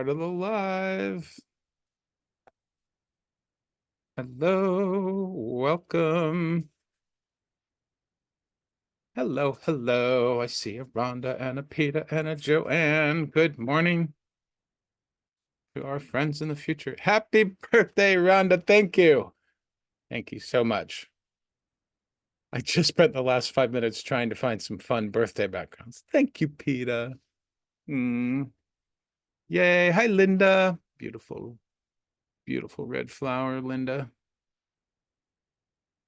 part of the live. Hello, welcome. Hello, hello. I see a Rhonda and a Peter and a Joanne. Good morning to our friends in the future. Happy birthday, Rhonda. Thank you. Thank you so much. I just spent the last 5 minutes trying to find some fun birthday backgrounds. Thank you, Peter. Yay. Hi, Linda. Beautiful, beautiful red flower, Linda.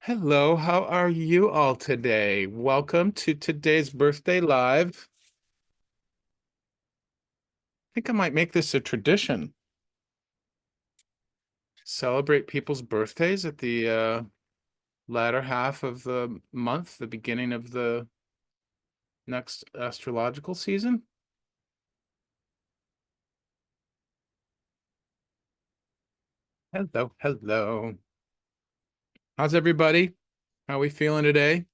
Hello, how are you all today? Welcome to today's birthday live. I think I might make this a tradition. Celebrate people's birthdays at the latter half of the month, the beginning of the next astrological season. Hello, hello. How's everybody? How are we feeling today?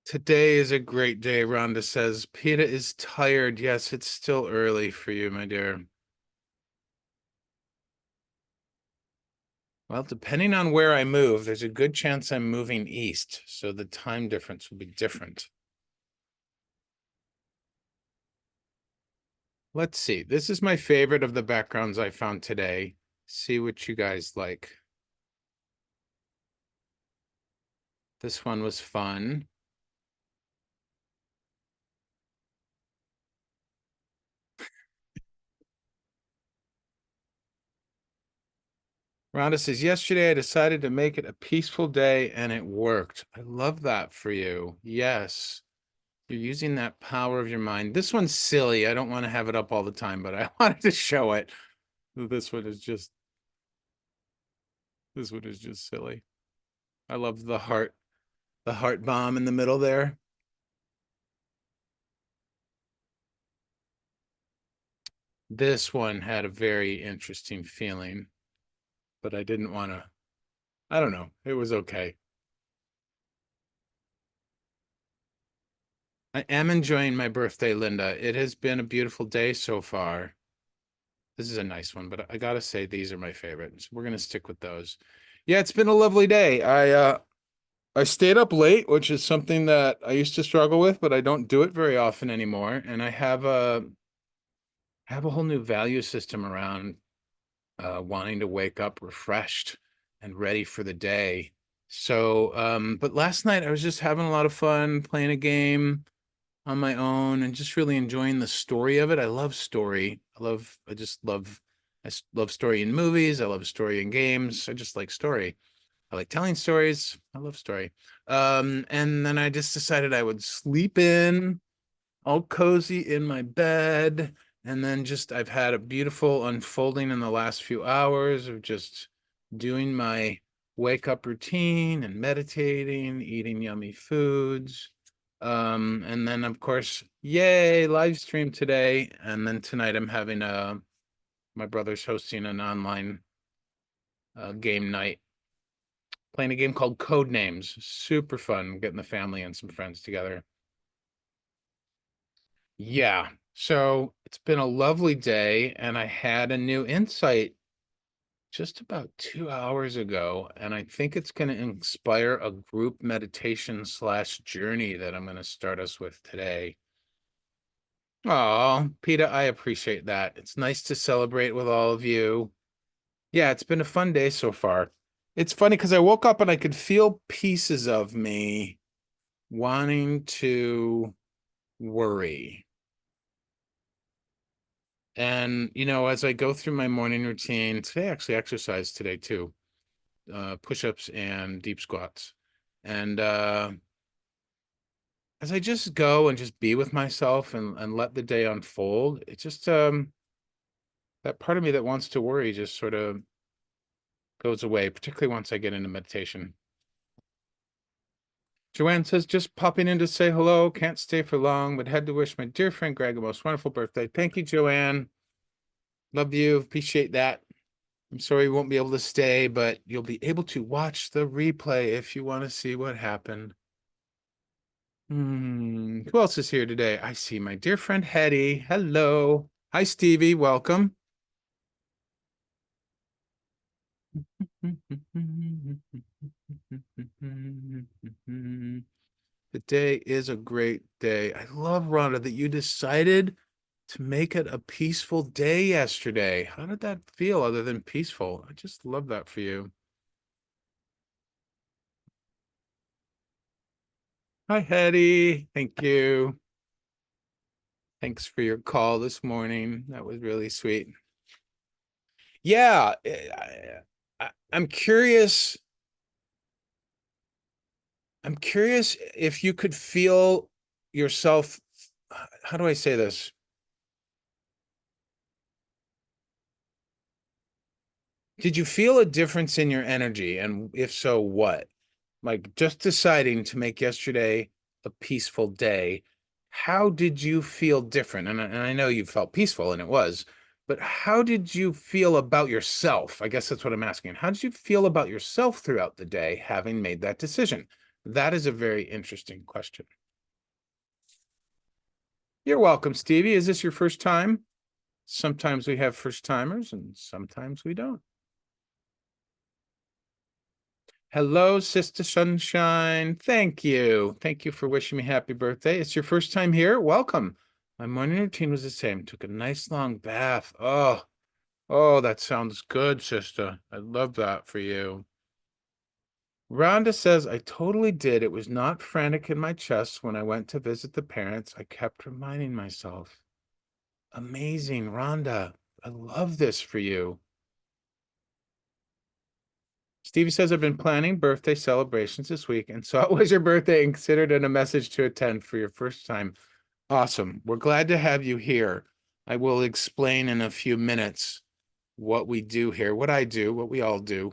Today is a great day, Rhonda says. Peter is tired. Yes, it's still early for you, my dear. Well, depending on where I move, there's a good chance I'm moving east, so the time difference will be different. Let's see. This is my favorite of the backgrounds I found today. See what you guys like. This one was fun. Rhonda says, yesterday I decided to make it a peaceful day and it worked. I love that for you. Yes. You're using that power of your mind. This one's silly. I don't want to have it up all the time, but I wanted to show it. This one is just silly. I love the heart bomb in the middle there. This one had a very interesting feeling, but I didn't want to, I don't know. It was okay. I am enjoying my birthday, Linda. It has been a beautiful day so far. This is a nice one, but I gotta say these are my favorites. We're gonna stick with those. Yeah, it's been a lovely day. I stayed up late, which is something that I used to struggle with, but I don't do it very often anymore. And I have a whole new value system around wanting to wake up refreshed and ready for the day. So, but last night I was just having a lot of fun playing a game on my own and just really enjoying the story of it. I love story. I just love, love story in movies. I love story in games. I just like story. I like telling stories. I love story. And then I just decided I would sleep in, all cozy in my bed. And then just, I've had a beautiful unfolding in the last few hours of just doing my wake up routine and meditating, eating yummy foods. And then of course, yay, live stream today. And then tonight I'm having my brother's hosting an online game night, playing a game called Code Names. Super fun, getting the family and some friends together. Yeah. So it's been a lovely day, and I had a new insight just about 2 hours ago, and I think it's going to inspire a group meditation slash journey that I'm going to start us with today. Oh, Peter, I appreciate that. It's nice to celebrate with all of you. Yeah, it's been a fun day so far. It's funny because I woke up and I could feel pieces of me wanting to worry. And, as I go through my morning routine, today I actually exercised today too, push-ups and deep squats. And as I just go and just be with myself and let the day unfold, it's just that part of me that wants to worry just sort of goes away, particularly once I get into meditation. Joanne says, just popping in to say hello. Can't stay for long, but had to wish my dear friend Greg a most wonderful birthday. Thank you, Joanne. Love you. Appreciate that. I'm sorry you won't be able to stay, but you'll be able to watch the replay if you want to see what happened. Who else is here today? I see my dear friend Hetty. Hello. Hi, Stevie. Welcome. Today is a great day. I love, Rhonda, that you decided to make it a peaceful day yesterday. How did that feel other than peaceful? I just love that for you. Hi, Hetty. Thank you. Thanks for your call this morning. That was really sweet. Yeah, I'm curious. I'm curious if you could feel yourself. How do I say this? Did you feel a difference in your energy? And if so, what? Like just deciding to make yesterday a peaceful day, how did you feel different? And I know you felt peaceful and it was, but how did you feel about yourself? I guess that's what I'm asking. How did you feel about yourself throughout the day having made that decision? That is a very interesting question. You're welcome, Stevie. Is this your first time? Sometimes we have first timers and sometimes we don't. Hello, Sister Sunshine. Thank you. Thank you for wishing me happy birthday. It's your first time here. Welcome. My morning routine was the same. Took a nice long bath. Oh, that sounds good, sister. I love that for you. Rhonda says, I totally did. It was not frantic in my chest when I went to visit the parents. I kept reminding myself. Amazing, Rhonda. I love this for you. Stevie says, I've been planning birthday celebrations this week and saw it was your birthday and considered it a message to attend for your first time. Awesome. We're glad to have you here. I will explain in a few minutes what we do here, what I do, what we all do.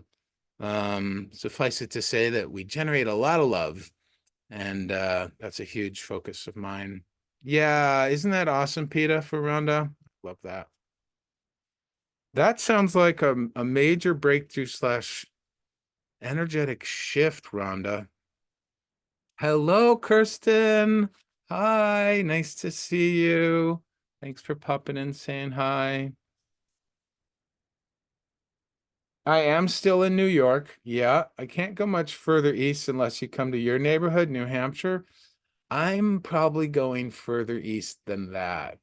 Suffice it to say that we generate a lot of love, and that's a huge focus of mine. Yeah, isn't that awesome, Peta, for Rhonda? Love that. That sounds like a major breakthrough slash energetic shift, Rhonda. Hello, Kirsten. Hi, nice to see you. Thanks for popping in, saying hi. I am still in New York. Yeah, I can't go much further east unless you come to your neighborhood, New Hampshire. I'm probably going further east than that.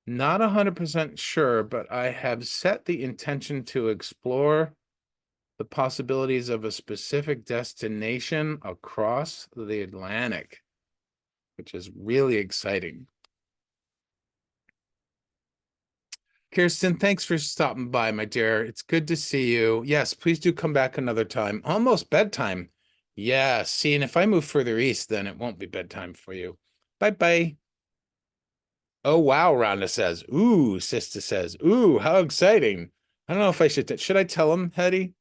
Not 100% sure, but I have set the intention to explore the possibilities of a specific destination across the Atlantic, which is really exciting. Kirsten, thanks for stopping by, my dear. It's good to see you. Yes, please do come back another time. Almost bedtime. Yeah, see, and if I move further east, then it won't be bedtime for you. Bye-bye. Oh, wow, Rhonda says. Ooh, Sister says. Ooh, how exciting. I don't know if I should I tell him, Hetty?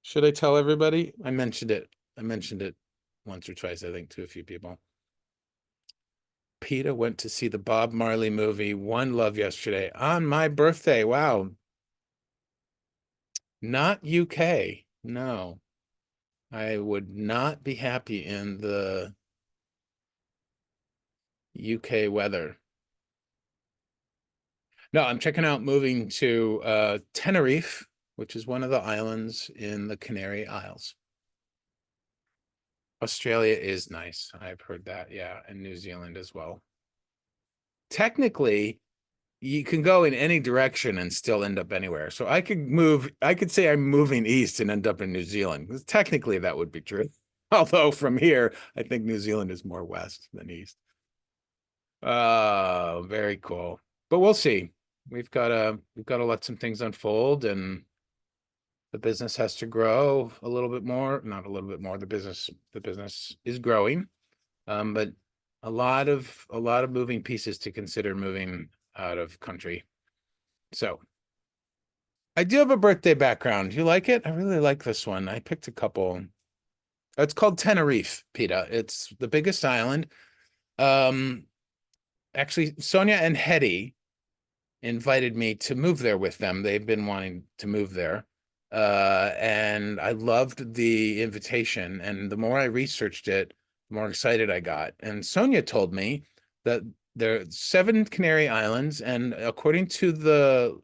Should I tell everybody? I mentioned it. I mentioned it once or twice, I think, to a few people. Peter went to see the Bob Marley movie One Love yesterday on my birthday. Wow. Not UK. No. I would not be happy in the UK weather. No, I'm checking out moving to Tenerife, which is one of the islands in the Canary Isles. Australia is nice. I've heard that, yeah, and New Zealand as well. Technically, you can go in any direction and still end up anywhere. So I could say I'm moving east and end up in New Zealand. Technically, that would be true. Although from here, I think New Zealand is more west than east. Oh, very cool. But we'll see. We've got to let some things unfold, and the business has to grow a little bit more. Not a little bit more. The business is growing. But a lot of moving pieces to consider moving out of country. So I do have a birthday background. You like it? I really like this one. I picked a couple. It's called Tenerife, PETA. It's the biggest island. Actually, Sonia and Hetty invited me to move there with them. They've been wanting to move there. And I loved the invitation. And the more I researched it, the more excited I got. And Sonia told me that there are 7 Canary Islands, and according to the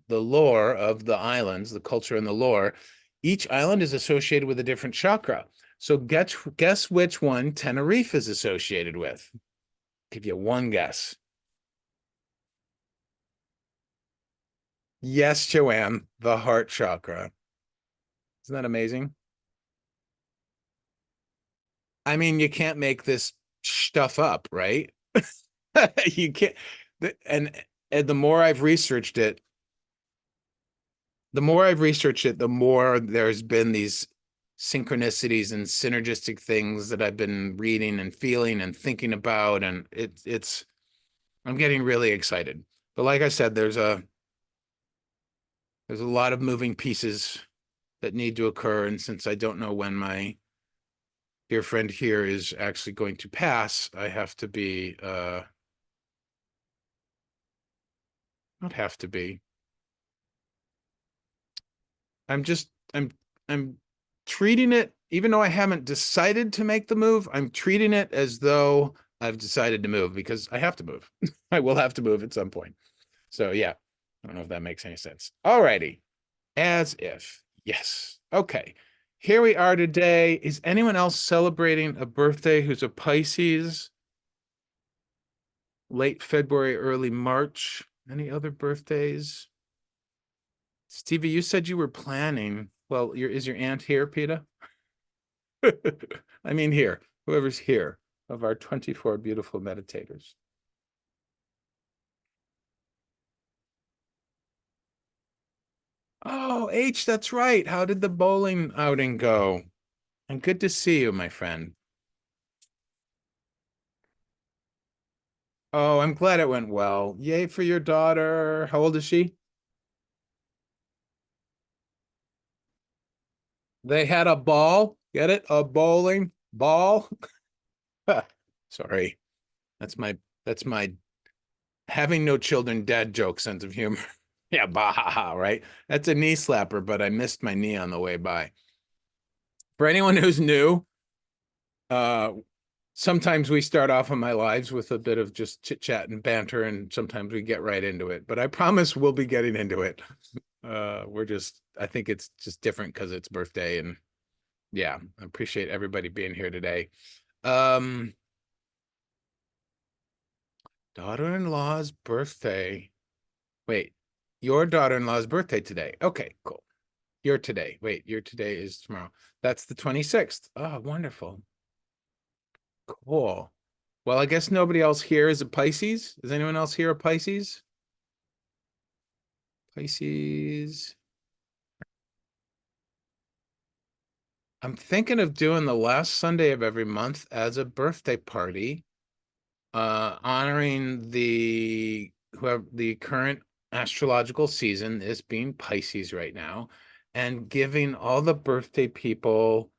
lore of the islands, the culture and the lore, each island is associated with a different chakra. So guess which one Tenerife is associated with. Give you one guess. Yes, Joanne, the heart chakra. Isn't that amazing? I mean, you can't make this stuff up, right? You can't. And the more I've researched it, the more there's been these synchronicities and synergistic things that I've been reading and feeling and thinking about, and I'm getting really excited. But like I said, there's a lot of moving pieces that need to occur, and since I don't know when my dear friend here is actually going to pass, I have to be not have to be. I'm treating it, even though I haven't decided to make the move, I'm treating it as though I've decided to move, because I have to move. I will have to move at some point. So yeah, I don't know if that makes any sense. All righty. As if. Yes. Okay. Here we are today. Is anyone else celebrating a birthday who's a Pisces? Late February, early March. Any other birthdays? Stevie, you said you were planning. Well, is your aunt here, Peta? I mean here, whoever's here, of our 24 beautiful meditators. Oh, H, that's right. How did the bowling outing go? And good to see you, my friend. Oh, I'm glad it went well. Yay for your daughter. How old is she? They had a ball. Get it? A bowling ball. Sorry. That's my having no children dad joke sense of humor. Yeah, bah, right? That's a knee slapper, but I missed my knee on the way by. For anyone who's new, uh, sometimes we start off in my lives with a bit of just chit chat and banter, and sometimes we get right into it. But I promise we'll be getting into it. I think it's just different because it's birthday, and yeah, I appreciate everybody being here today. Daughter-in-law's birthday. Wait, your daughter-in-law's birthday today. Okay, cool. Your today. Wait, your today is tomorrow. That's the 26th. Oh, wonderful. Cool. Well, I guess nobody else here is a Pisces. Is anyone else here a Pisces? Pisces. I'm thinking of doing the last Sunday of every month as a birthday party, honoring the current astrological season, this being Pisces right now, and giving all the birthday people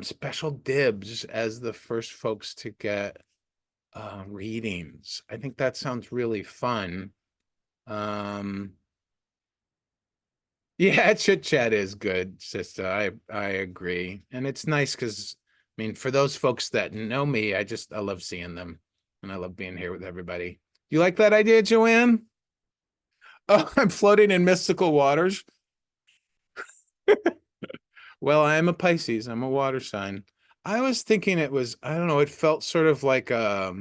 special dibs as the first folks to get readings. I think that sounds really fun. Yeah, chit chat is good, sister. I agree. And it's nice because I mean, for those folks that know me, I love seeing them, and I love being here with everybody. You like that idea, Joanne? Oh, I'm floating in mystical waters. Well, I am a Pisces. I'm a water sign. I was thinking I don't know, it felt sort of like what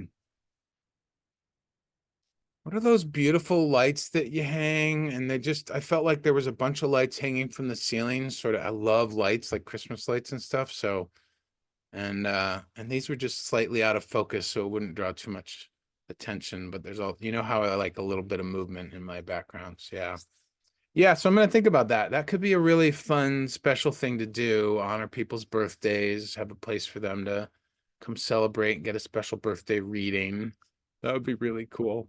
are those beautiful lights that you hang? And I felt like there was a bunch of lights hanging from the ceiling. Sort of, I love lights, like Christmas lights and stuff. So, and these were just slightly out of focus, so it wouldn't draw too much attention. But you know how I like a little bit of movement in my backgrounds. Yeah. Yeah. So I'm going to think about that. That could be a really fun, special thing to do, honor people's birthdays, have a place for them to come celebrate and get a special birthday reading. That would be really cool.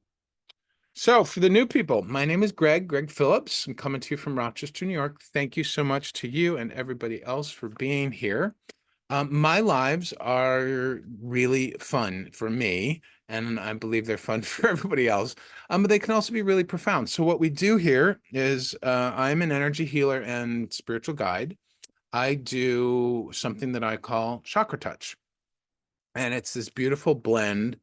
So for the new people, my name is Greg Phillips. I'm coming to you from Rochester, New York. Thank you so much to you and everybody else for being here. My lives are really fun for me, and I believe they're fun for everybody else. But they can also be really profound. So what we do here is I'm an energy healer and spiritual guide. I do something that I call ChakraTouch. And it's this beautiful blend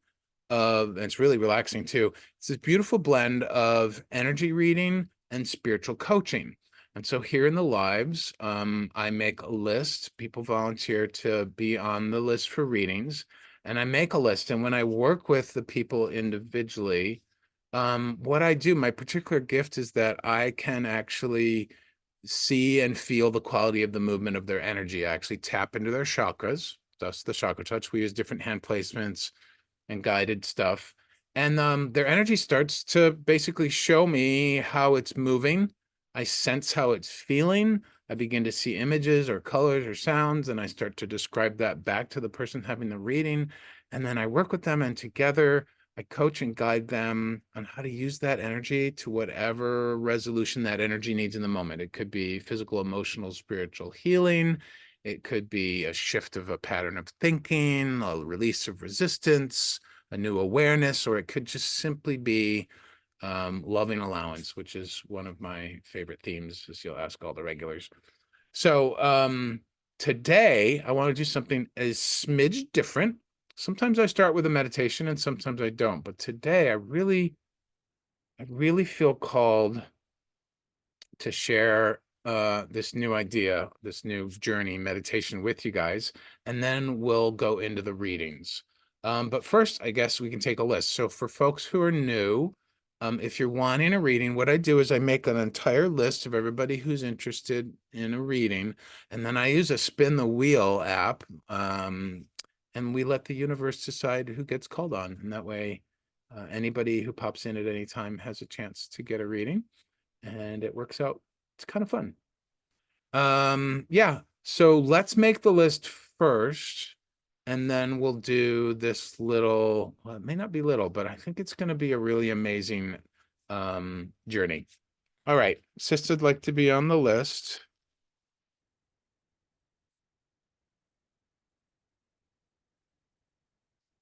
and it's really relaxing too. It's this beautiful blend of energy reading and spiritual coaching. And so here in the lives, I make a list. People volunteer to be on the list for readings, and I make a list. And when I work with the people individually, what I do, my particular gift is that I can actually see and feel the quality of the movement of their energy. I actually tap into their chakras, thus the chakra touch. We use different hand placements and guided stuff. And their energy starts to basically show me how it's moving. I sense how it's feeling. I begin to see images or colors or sounds, and I start to describe that back to the person having the reading. And then I work with them, and together I coach and guide them on how to use that energy to whatever resolution that energy needs in the moment. It could be physical, emotional, spiritual healing. It could be a shift of a pattern of thinking, a release of resistance, a new awareness, or it could just simply be loving allowance, which is one of my favorite themes, as you'll ask all the regulars. So today I want to do something a smidge different. Sometimes I start with a meditation and sometimes I don't, but today I really feel called to share this new idea, this new journey meditation with you guys, and then we'll go into the readings. But first, I guess we can take a list. So for folks who are new, if you're wanting a reading, what I do is I make an entire list of everybody who's interested in a reading, and then I use a spin the wheel app, and we let the universe decide who gets called on. And that way, anybody who pops in at any time has a chance to get a reading, and it works out. It's kind of fun. Yeah, so let's make the list first, and then we'll do this little, well, it may not be little, but I think it's going to be a really amazing journey. All right, sister'd like to be on the list.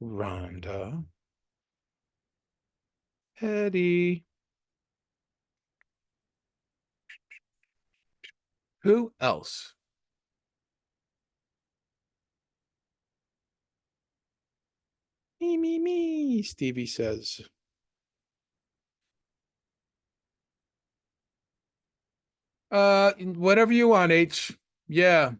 Rhonda, Eddie. Who else? Me, Stevie says. Whatever you want, H. Yeah,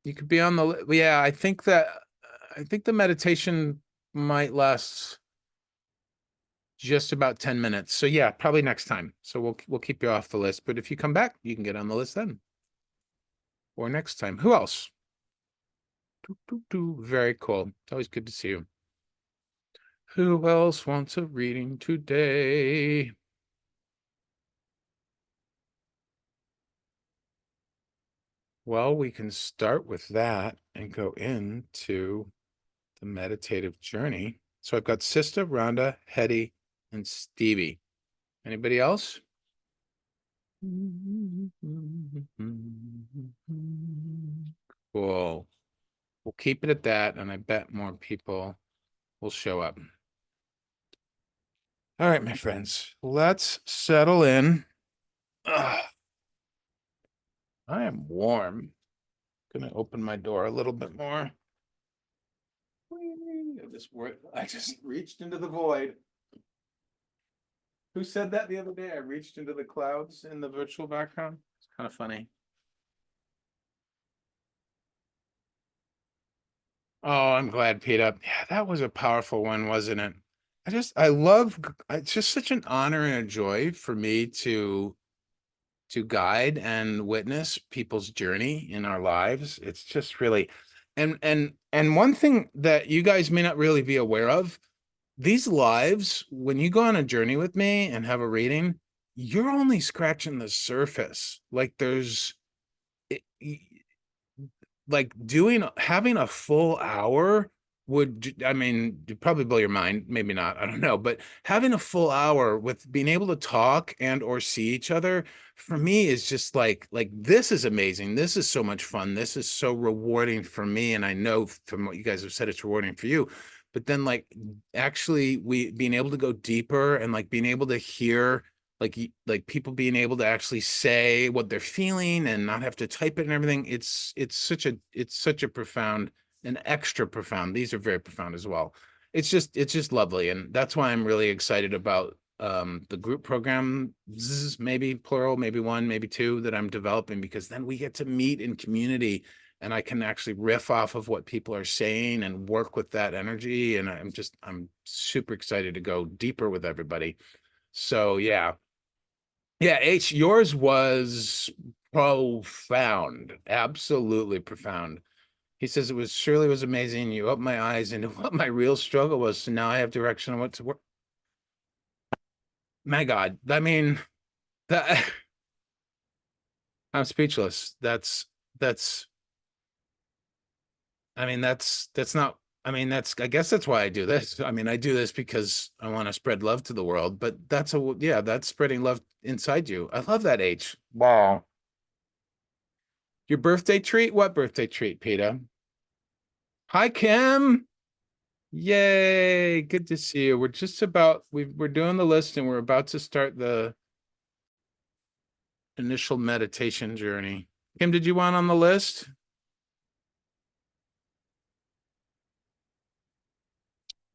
you could be on the, yeah, I think the meditation might last just about 10 minutes. So yeah, probably next time. So we'll keep you off the list, but if you come back, you can get on the list then. Or next time. Who else? Very cool. It's always good to see you. Who else wants a reading today? Well, we can start with that and go into the meditative journey. So I've got Sista, Rhonda, Hetty, and Stevie. Anybody else? Cool. We'll keep it at that, and I bet more people will show up. All right, my friends, let's settle in. Ugh, I am warm. Gonna open my door a little bit more. I just reached into the void. Who said that the other day? I reached into the clouds in the virtual background. It's kind of funny. Oh, I'm glad, Peter. Yeah, that was a powerful one, wasn't it? I love, it's just such an honor and a joy for me to guide and witness people's journey in our lives. It's just really, and one thing that you guys may not really be aware of, these lives, when you go on a journey with me and have a reading, you're only scratching the surface. Like like having a full hour I mean, it'd probably blow your mind, maybe not, I don't know, but having a full hour with being able to talk and or see each other for me is just like this is amazing. This is so much fun. This is so rewarding for me, and I know from what you guys have said it's rewarding for you. But then like actually we being able to go deeper and like being able to hear like people being able to actually say what they're feeling and not have to type it and everything. It's such a profound and extra profound. These are very profound as well. It's just lovely, and that's why I'm really excited about the group program, maybe plural, maybe one, maybe two, that I'm developing, because then we get to meet in community and I can actually riff off of what people are saying and work with that energy. And I'm super excited to go deeper with everybody. So yeah. Yeah, H, yours was profound, absolutely profound. He says it was surely was amazing. You opened my eyes into what my real struggle was. So now I have direction on what to work. My God, I mean, that I'm speechless. That's I mean, that's not I mean, I guess that's why I do this. I mean, I do this because I want to spread love to the world, but yeah, that's spreading love inside you. I love that, H. Wow. Your birthday treat? What birthday treat, Peter? Hi, Kim. Yay, good to see you. We're doing the list and we're about to start the initial meditation journey. Kim, did you want on the list?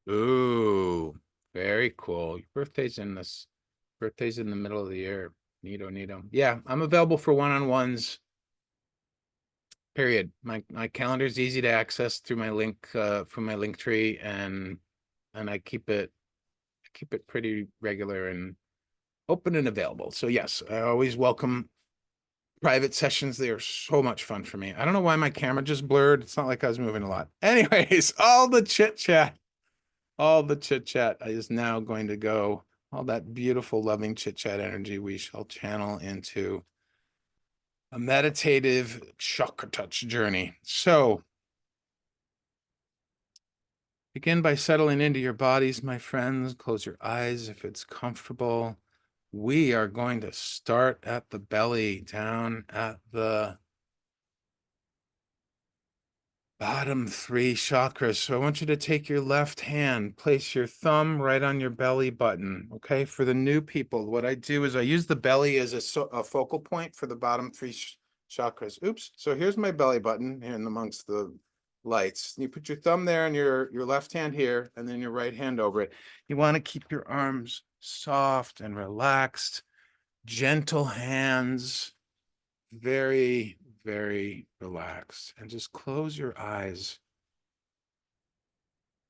Ooh, very cool. Your birthday's in the middle of the year. Neato, neato. Yeah, I'm available for one-on-ones, period. My calendar is easy to access through my link from my link tree, and I keep it pretty regular and open and available. So yes, I always welcome private sessions. They are so much fun for me. I don't know why my camera just blurred. It's not like I was moving a lot. Anyways, all the chit chat is now going to go. All that beautiful, loving chit chat energy we shall channel into a meditative ChakraTouch journey. So begin by settling into your bodies, my friends. Close your eyes if it's comfortable. We are going to start at the belly, down at the bottom three chakras. So I want you to take your left hand, place your thumb right on your belly button. Okay. For the new people, what I do is I use the belly as a focal point for the bottom three chakras. Oops. So here's my belly button in amongst the lights. You put your thumb there and your left hand here, and then your right hand over it. You want to keep your arms soft and relaxed, gentle hands, very, very relaxed, and just close your eyes.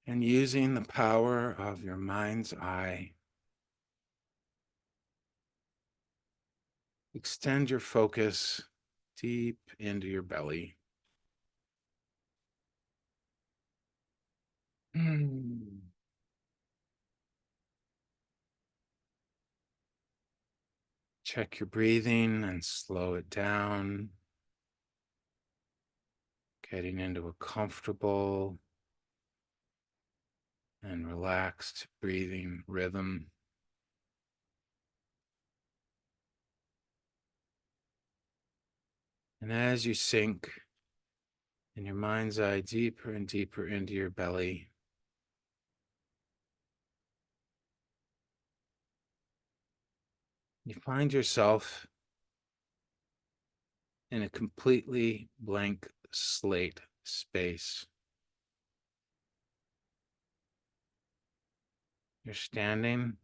And using the power of your mind's eye, extend your focus deep into your belly. Check your breathing and slow it down, getting into a comfortable and relaxed breathing rhythm. And as you sink in your mind's eye deeper and deeper into your belly, you find yourself in a completely blank slate space. You're standing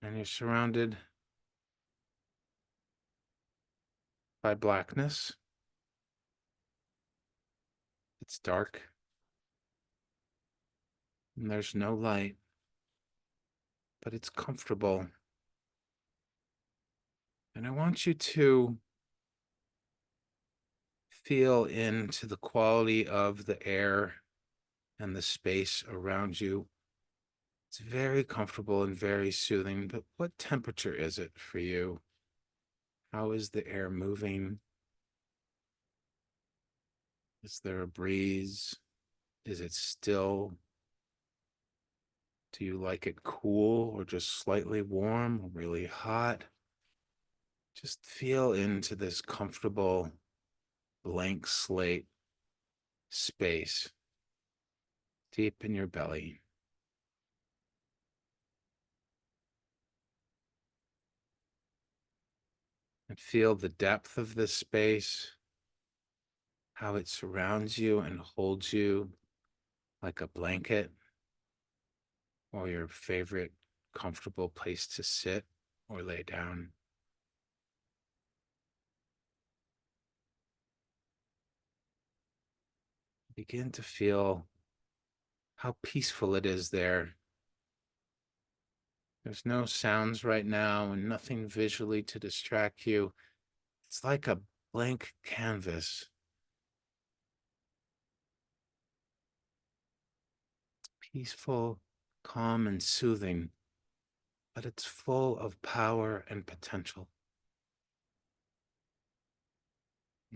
and you're surrounded by blackness. It's dark and there's no light, but it's comfortable. And I want you to feel into the quality of the air and the space around you. It's very comfortable and very soothing, but what temperature is it for you? How is the air moving? Is there a breeze? Is it still? Do you like it cool or just slightly warm or really hot? Just feel into this comfortable blank slate space deep in your belly. And feel the depth of this space, how it surrounds you and holds you like a blanket or your favorite comfortable place to sit or lay down. Begin to feel how peaceful it is there. There's no sounds right now and nothing visually to distract you. It's like a blank canvas. Peaceful, calm, and soothing, but it's full of power and potential.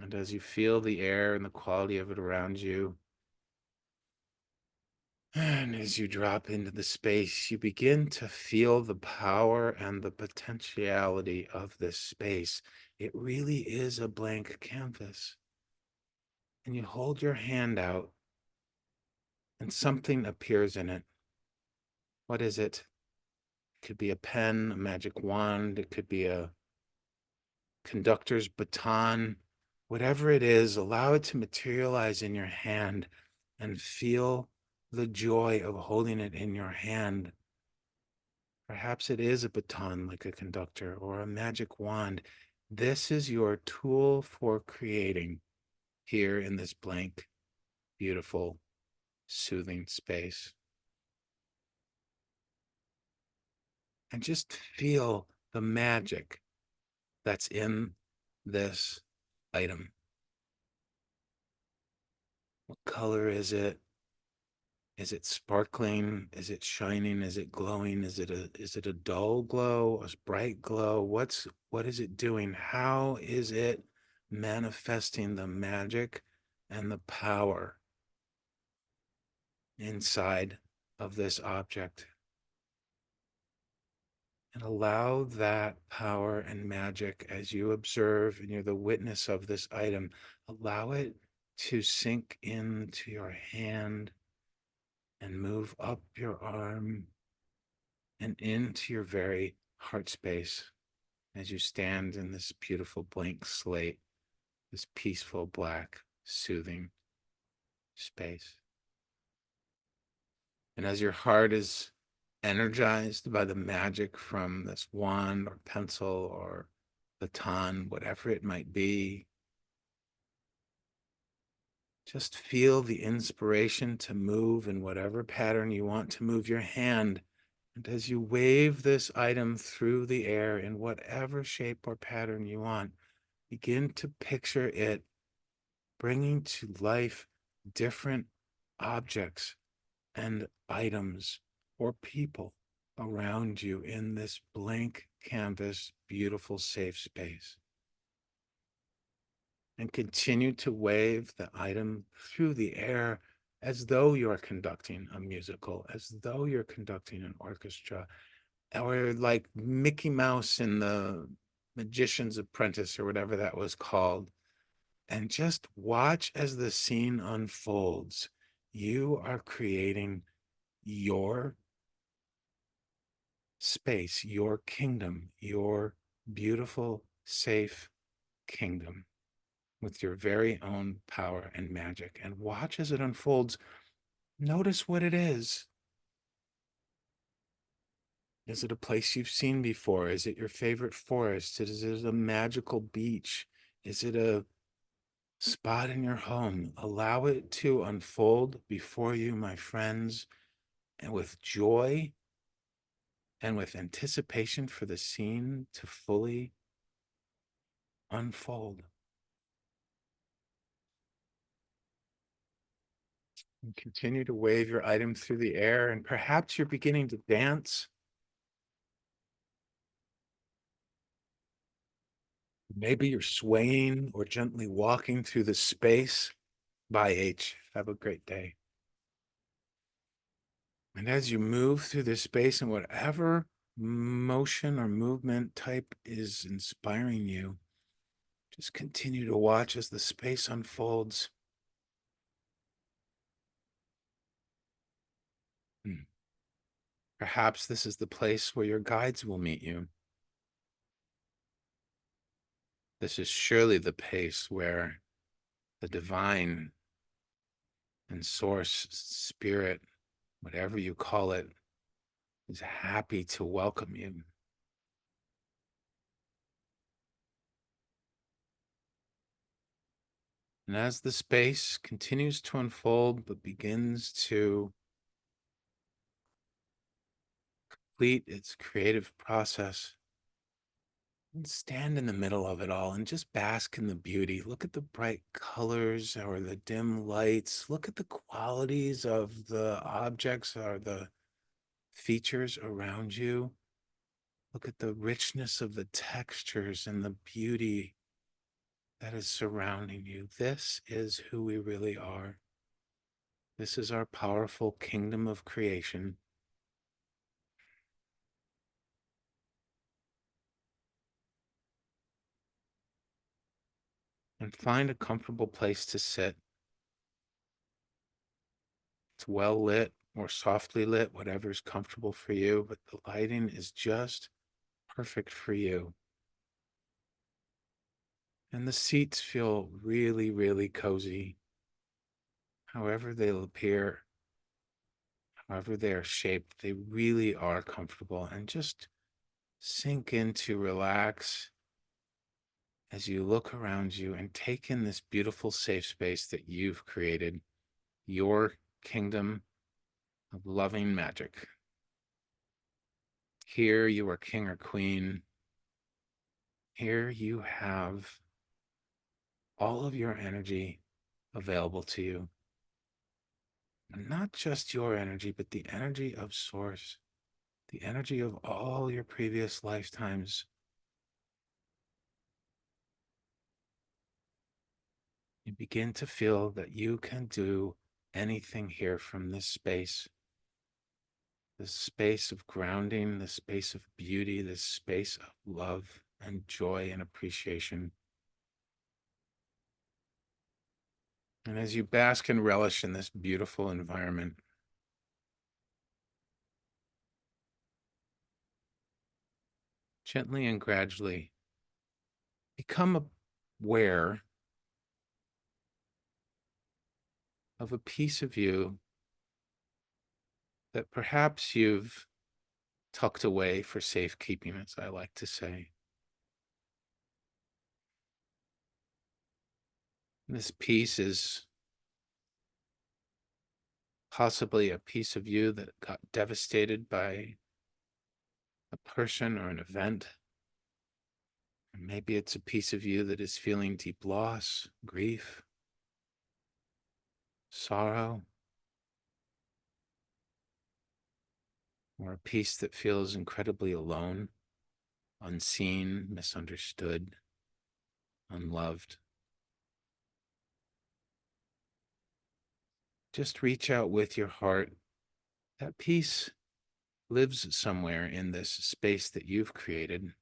And as you feel the air and the quality of it around you, and as you drop into the space, you begin to feel the power and the potentiality of this space. It really is a blank canvas. And you hold your hand out, and something appears in it. What is it? It could be a pen, a magic wand, it could be a conductor's baton. Whatever it is, allow it to materialize in your hand and feel the joy of holding it in your hand. Perhaps it is a baton like a conductor or a magic wand. This is your tool for creating here in this blank, beautiful, soothing space. And just feel the magic that's in this item. What color is it? Is it sparkling? Is it shining? Is it glowing? Is it a dull glow, a bright glow? What is it doing? How is it manifesting the magic and the power inside of this object? And allow that power and magic as you observe and you're the witness of this item, allow it to sink into your hand and move up your arm and into your very heart space as you stand in this beautiful blank slate, this peaceful, black, soothing space. And as your heart is energized by the magic from this wand or pencil or baton, whatever it might be, just feel the inspiration to move in whatever pattern you want to move your hand. And as you wave this item through the air in whatever shape or pattern you want, begin to picture it bringing to life different objects and items or people around you in this blank canvas, beautiful, safe space. And continue to wave the item through the air as though you're conducting a musical, as though you're conducting an orchestra, or like Mickey Mouse in the Magician's Apprentice or whatever that was called. And just watch as the scene unfolds. You are creating your space, your kingdom, your beautiful, safe kingdom with your very own power and magic. And watch as it unfolds. Notice what it is. Is it a place you've seen before? Is it your favorite forest? Is it a magical beach? Is it a spot in your home? Allow it to unfold before you, my friends, and with joy and with anticipation for the scene to fully unfold. And continue to wave your item through the air, and perhaps you're beginning to dance. Maybe you're swaying or gently walking through the space. Bye, H. Have a great day. And as you move through this space and whatever motion or movement type is inspiring you, just continue to watch as the space unfolds. Perhaps this is the place where your guides will meet you. This is surely the place where the divine and source, spirit, whatever you call it, is happy to welcome you. And as the space continues to unfold, but begins to complete its creative process, and stand in the middle of it all and just bask in the beauty. Look at the bright colors or the dim lights. Look at the qualities of the objects or the features around you. Look at the richness of the textures and the beauty that is surrounding you. This is who we really are. This is our powerful kingdom of creation. And find a comfortable place to sit. It's well lit or softly lit, whatever's comfortable for you, but the lighting is just perfect for you. And the seats feel really, really cozy. However they'll appear, however they are shaped, they really are comfortable. And just sink into relax as you look around you and take in this beautiful safe space that you've created, your kingdom of loving magic. Here you are king or queen. Here you have all of your energy available to you. And not just your energy, but the energy of Source, the energy of all your previous lifetimes. You begin to feel that you can do anything here from this space of grounding, this space of beauty, this space of love and joy and appreciation. And as you bask and relish in this beautiful environment, gently and gradually become aware of a piece of you that perhaps you've tucked away for safekeeping, as I like to say. This piece is possibly a piece of you that got devastated by a person or an event. And maybe it's a piece of you that is feeling deep loss, grief, sorrow, or a piece that feels incredibly alone, unseen, misunderstood, unloved. Just reach out with your heart. That piece lives somewhere in this space that you've created.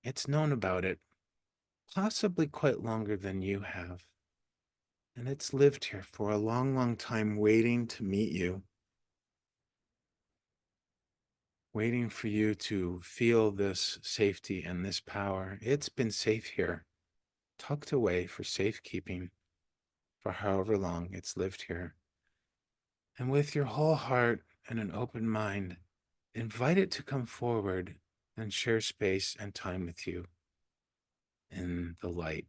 It's known about it, possibly quite longer than you have. And it's lived here for a long, long time, waiting to meet you, waiting for you to feel this safety and this power. It's been safe here, tucked away for safekeeping for however long it's lived here. And with your whole heart and an open mind, invite it to come forward and share space and time with you in the light.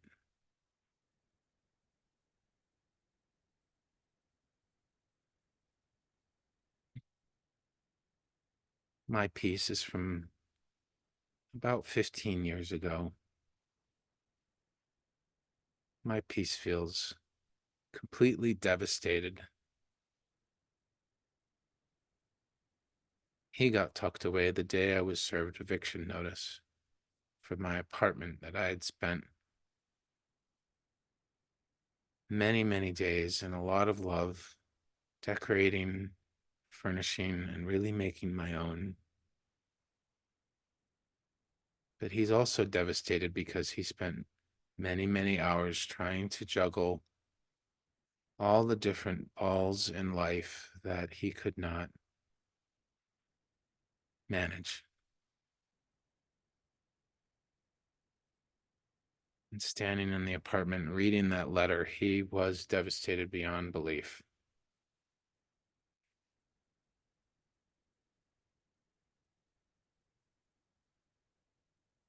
My piece is from about 15 years ago. My piece feels completely devastated. He got tucked away the day I was served eviction notice for my apartment that I had spent many, many days and a lot of love decorating furnishing and really making my own. But he's also devastated because he spent many, many hours trying to juggle all the different balls in life that he could not manage. And standing in the apartment reading that letter, he was devastated beyond belief.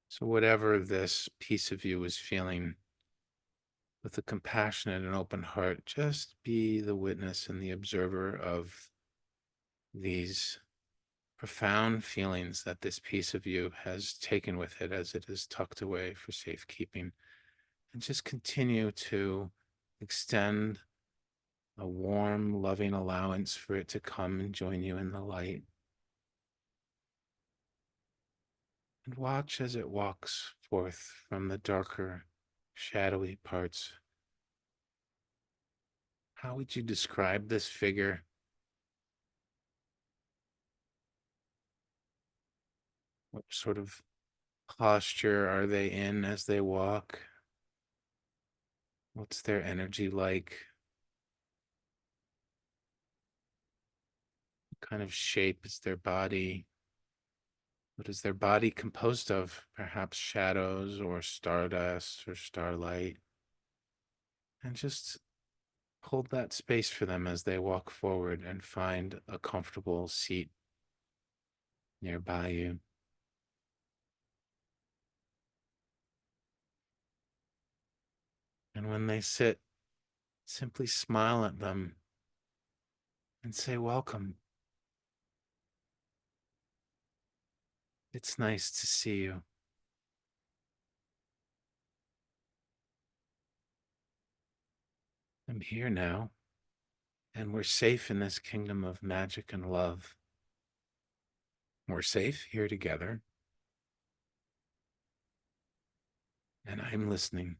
So, whatever this piece of you was feeling, with a compassionate and open heart, just be the witness and the observer of these profound feelings that this piece of you has taken with it as it is tucked away for safekeeping. And just continue to extend a warm, loving allowance for it to come and join you in the light. And watch as it walks forth from the darker, shadowy parts. How would you describe this figure? What sort of posture are they in as they walk? What's their energy like? What kind of shape is their body? What is their body composed of? Perhaps shadows or stardust or starlight. And just hold that space for them as they walk forward and find a comfortable seat nearby you. And when they sit, simply smile at them and say, "Welcome. It's nice to see you. I'm here now, and we're safe in this kingdom of magic and love. We're safe here together, and I'm listening."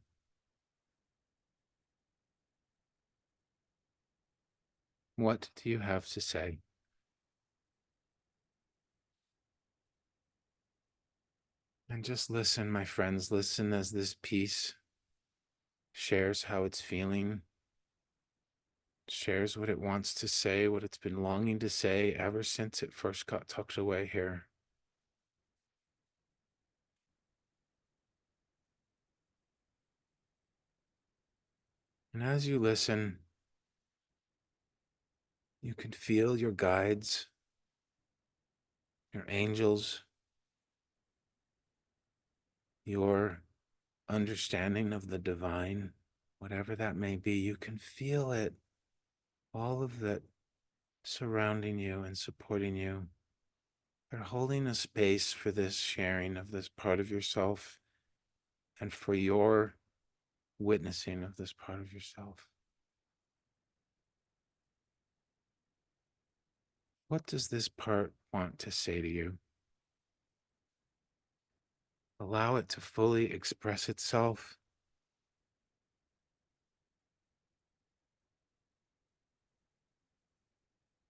What do you have to say? And just listen, my friends. Listen as this piece shares how it's feeling, shares what it wants to say, what it's been longing to say ever since it first got tucked away here. And as you listen, you can feel your guides, your angels, your understanding of the divine, whatever that may be. You can feel it, all of that surrounding you and supporting you. They're holding a space for this sharing of this part of yourself and for your witnessing of this part of yourself. What does this part want to say to you? Allow it to fully express itself.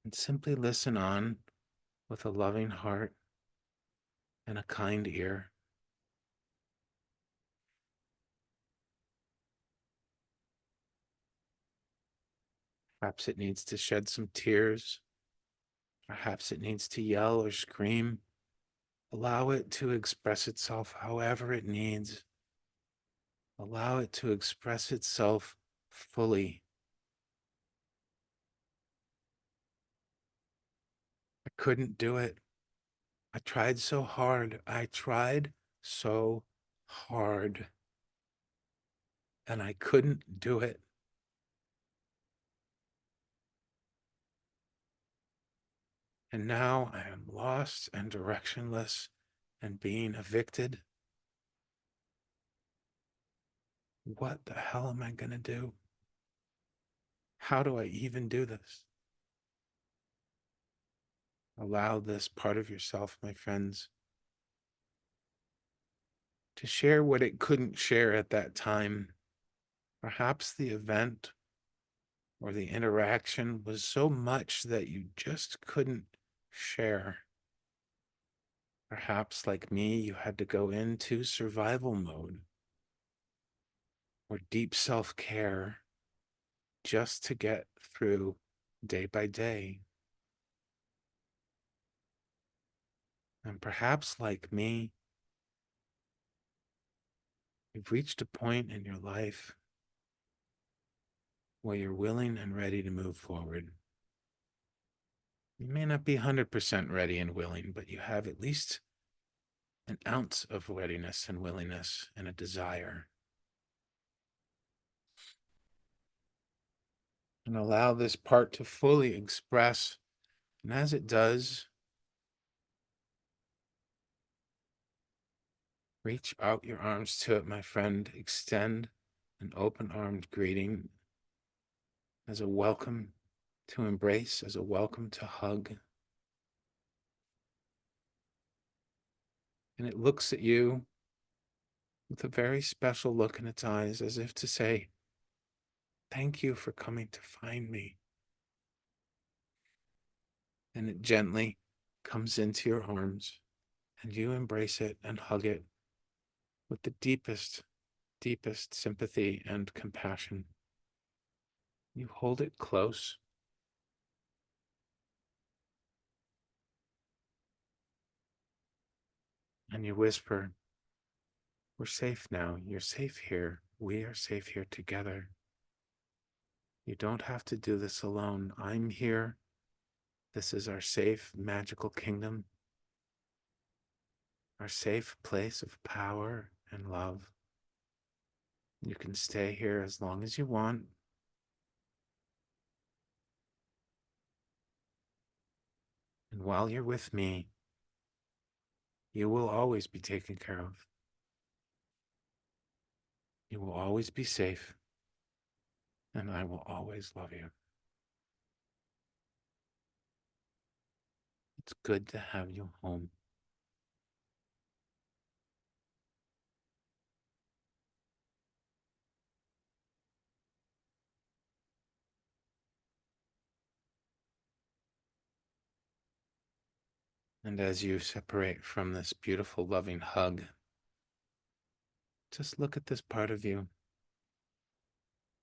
And simply listen on with a loving heart and a kind ear. Perhaps it needs to shed some tears. Perhaps it needs to yell or scream. Allow it to express itself however it needs. Allow it to express itself fully. I couldn't do it. I tried so hard. I tried so hard. And I couldn't do it. And now I am lost and directionless and being evicted. What the hell am I going to do? How do I even do this? Allow this part of yourself, my friends, to share what it couldn't share at that time. Perhaps the event or the interaction was so much that you just couldn't share. Perhaps, like me, you had to go into survival mode or deep self-care just to get through day by day. And perhaps, like me, you've reached a point in your life where you're willing and ready to move forward. You may not be 100% ready and willing, but you have at least an ounce of readiness and willingness and a desire. And allow this part to fully express. And as it does, reach out your arms to it, my friend. Extend an open-armed greeting as a welcome to embrace, as a welcome to hug. And it looks at you with a very special look in its eyes, as if to say, thank you for coming to find me. And it gently comes into your arms, and you embrace it and hug it with the deepest, deepest sympathy and compassion. You hold it close. And you whisper, we're safe now. You're safe here. We are safe here together. You don't have to do this alone. I'm here. This is our safe, magical kingdom, our safe place of power and love. You can stay here as long as you want. And while you're with me, you will always be taken care of. You will always be safe, and I will always love you. It's good to have you home. And as you separate from this beautiful, loving hug, just look at this part of you,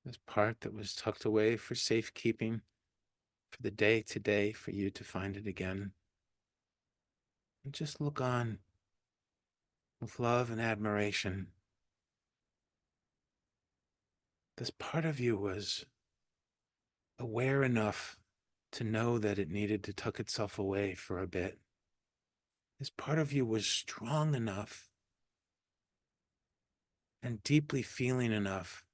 this part that was tucked away for safekeeping, for the day today, for you to find it again. And just look on with love and admiration. This part of you was aware enough to know that it needed to tuck itself away for a bit. This part of you was strong enough and deeply feeling enough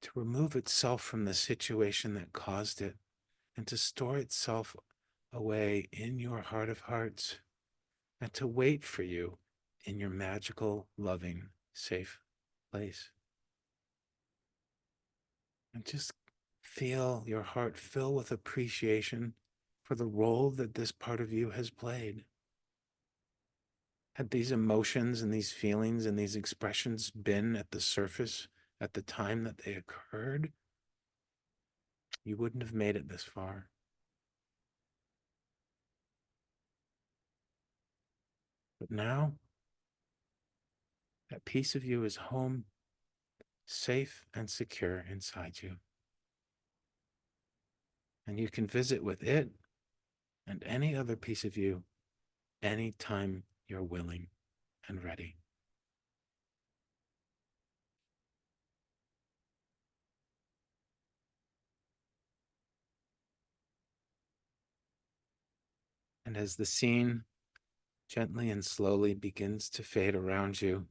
to remove itself from the situation that caused it and to store itself away in your heart of hearts and to wait for you in your magical, loving, safe place. And just feel your heart fill with appreciation for the role that this part of you has played. Had these emotions and these feelings and these expressions been at the surface at the time that they occurred, you wouldn't have made it this far. But now, that piece of you is home, safe and secure inside you. And you can visit with it and any other piece of you anytime you're willing and ready. And as the scene gently and slowly begins to fade around you,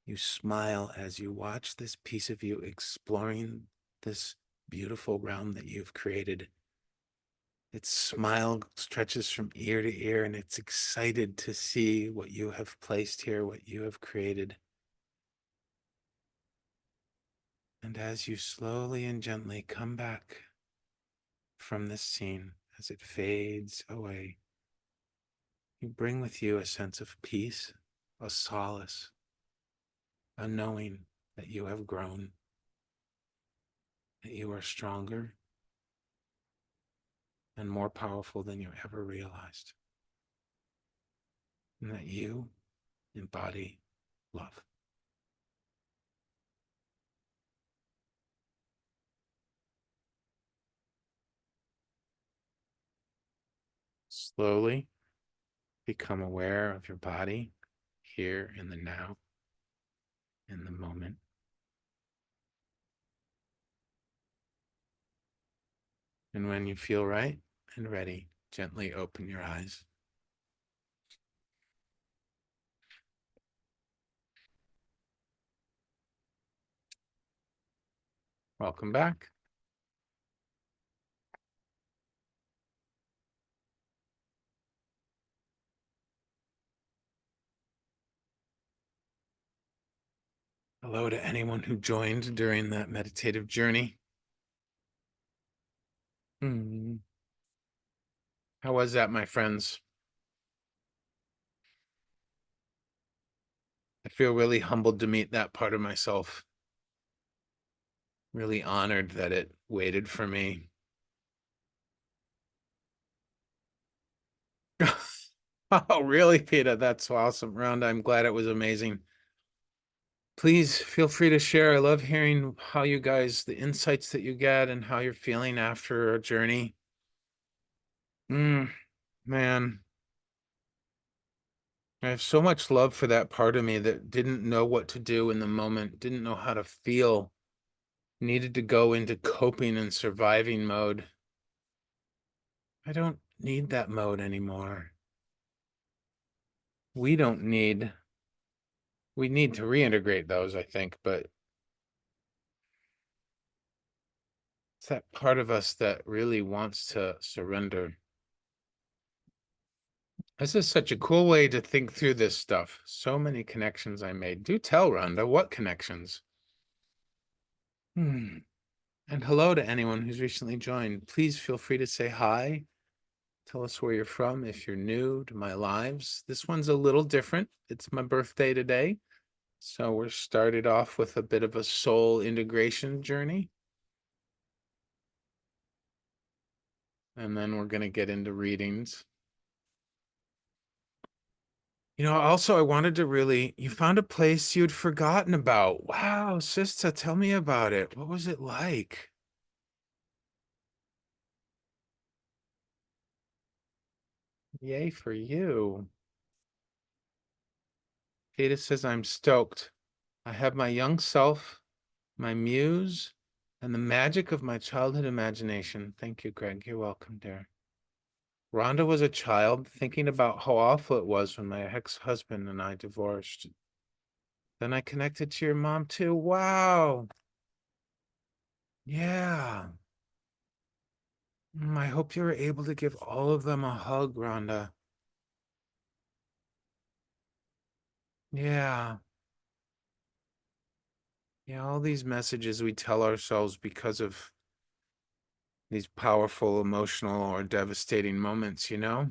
you smile as you watch this piece of you exploring this beautiful realm that you've created. Its smile stretches from ear to ear, and it's excited to see what you have placed here, what you have created. And as you slowly and gently come back from this scene, as it fades away, you bring with you a sense of peace, a solace, a knowing that you have grown. that you are stronger and more powerful than you ever realized, and that you embody love. Slowly become aware of your body here in the now, in the moment. And when you feel right and ready, gently open your eyes. Welcome back. Hello to anyone who joined during that meditative journey. How was that, my friends? I feel really humbled to meet that part of myself. Really honored that it waited for me. Oh, really, Peter? That's awesome, Rhonda. I'm glad it was amazing. Please feel free to share. I love hearing how you guys, the insights that you get and how you're feeling after a journey. Man, I have so much love for that part of me that didn't know what to do in the moment, didn't know how to feel, needed to go into coping and surviving mode. I don't need that mode anymore. We don't need, we need to reintegrate those, I think, but it's that part of us that really wants to surrender. This is such a cool way to think through this stuff. So many connections I made. Do tell, Rhonda, what connections? And hello to anyone who's recently joined. Please feel free to say hi. Tell us where you're from if you're new to my lives. This one's a little different. It's my birthday today. So we're started off with a bit of a soul integration journey. And then we're going to get into readings. You know, also, I wanted to really, you found a place you'd forgotten about. Wow, sister, tell me about it. What was it like? Yay for you. Kata says, I'm stoked. I have my young self, my muse, and the magic of my childhood imagination. Thank you, Greg. You're welcome, dear. Rhonda was a child thinking about how awful it was when my ex-husband and I divorced. Then I connected to your mom too. Wow. Yeah. I hope you were able to give all of them a hug, Rhonda. Yeah. Yeah, all these messages we tell ourselves because of these powerful, emotional, or devastating moments, you know?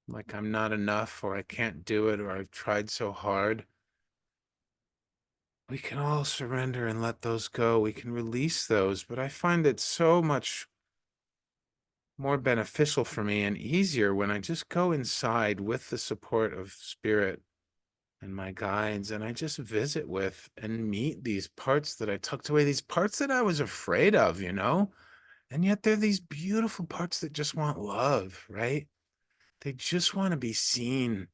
Like I'm not enough, or I can't do it, or I've tried so hard. We can all surrender and let those go. We can release those, but I find it so much more beneficial for me and easier when I just go inside with the support of spirit and my guides, and I just visit with and meet these parts that I tucked away, these parts that I was afraid of, you know? And yet they're these beautiful parts that just want love, right? They just want to be seen.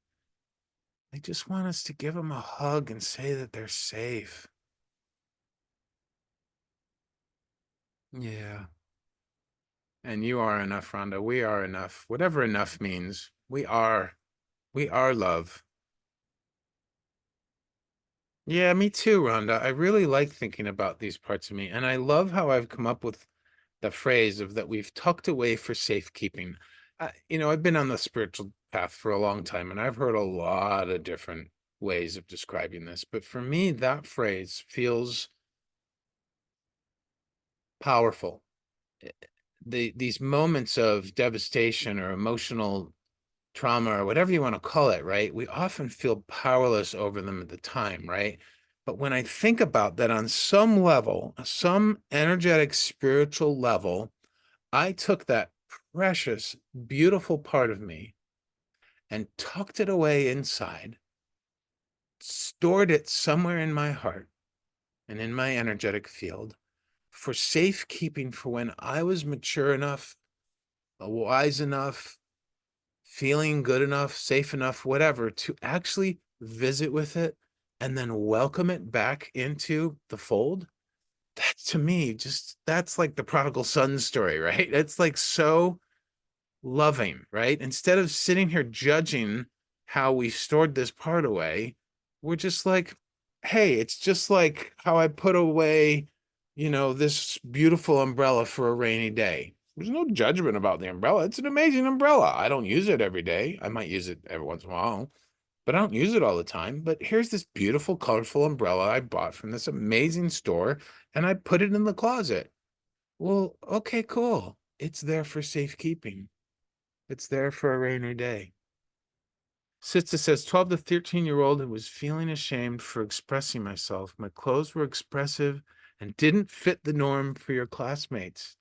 They just want us to give them a hug and say that they're safe. Yeah. And you are enough, Rhonda. We are enough. Whatever enough means, we are. We are love. Yeah, me too, Rhonda. I really like thinking about these parts of me. And I love how I've come up with the phrase of that we've tucked away for safekeeping. You know, I've been on the spiritual path for a long time, and I've heard a lot of different ways of describing this. But for me, that phrase feels powerful. These moments of devastation or emotional trauma or whatever you want to call it, right? We often feel powerless over them at the time, right? But when I think about that on some level, some energetic, spiritual level, I took that precious, beautiful part of me and tucked it away inside, stored it somewhere in my heart and in my energetic field for safekeeping for when I was mature enough, wise enough, feeling good enough, safe enough, whatever, to actually visit with it and then welcome it back into the fold. That to me, just that's like the prodigal son story, right? It's like so loving, right? Instead of sitting here judging how we stored this part away, we're just like, hey, it's just like how I put away, this beautiful umbrella for a rainy day. There's no judgment about the umbrella. It's an amazing umbrella. I don't use it every day. I might use it every once in a while, but I don't use it all the time. But here's this beautiful, colorful umbrella I bought from this amazing store, and I put it in the closet. Well, okay, cool. It's there for safekeeping. It's there for a rainy day. Sitsa says, 12 to 13-year-old who was feeling ashamed for expressing myself. My clothes were expressive and didn't fit the norm for your classmates.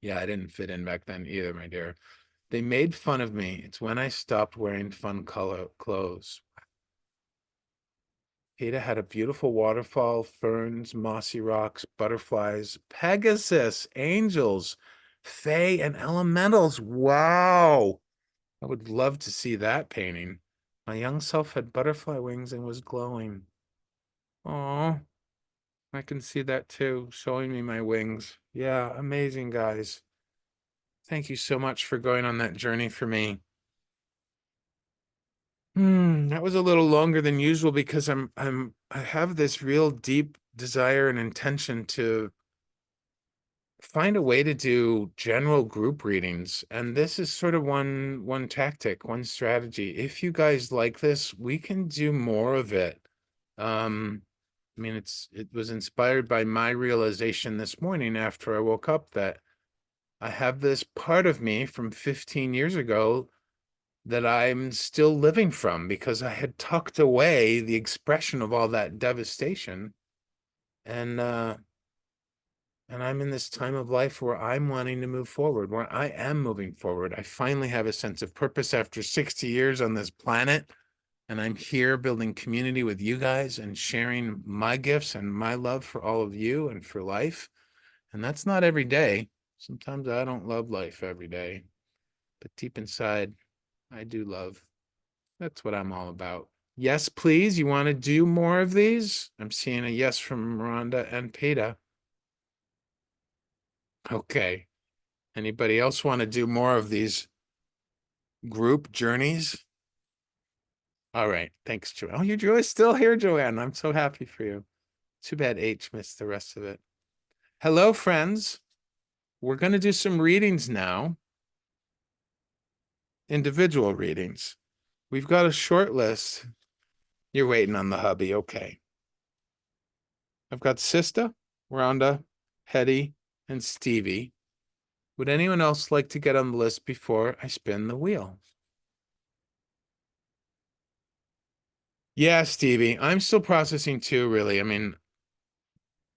Yeah, I didn't fit in back then either, my dear. They made fun of me. It's when I stopped wearing fun color clothes. Ada had a beautiful waterfall, ferns, mossy rocks, butterflies, Pegasus, angels, fae, and elementals. Wow. I would love to see that painting. My young self had butterfly wings and was glowing. Oh, I can see that too, showing me my wings. Yeah, amazing, guys. Thank you so much for going on that journey for me. That was a little longer than usual because I have this real deep desire and intention to find a way to do general group readings, and this is sort of one tactic, one strategy. If you guys like this, we can do more of it. I mean, it was inspired by my realization this morning after I woke up that I have this part of me from 15 years ago that I'm still living from because I had tucked away the expression of all that devastation. And I'm in this time of life where I'm wanting to move forward, where I am moving forward. I finally have a sense of purpose after 60 years on this planet. And I'm here building community with you guys and sharing my gifts and my love for all of you and for life. And that's not every day. Sometimes I don't love life every day, but deep inside, I do love. That's what I'm all about. Yes, please. You want to do more of these? I'm seeing a yes from Rhonda and Peta. Okay. Anybody else want to do more of these group journeys? All right. Thanks, Joanne. Oh, you're still here, Joanne. I'm so happy for you. Too bad H missed the rest of it. Hello, friends. We're going to do some readings now. Individual readings. We've got a short list. You're waiting on the hubby. Okay. I've got Sista, Rhonda, Hetty, and Stevie. Would anyone else like to get on the list before I spin the wheel? Yeah, Stevie. I'm still processing too, really. I mean,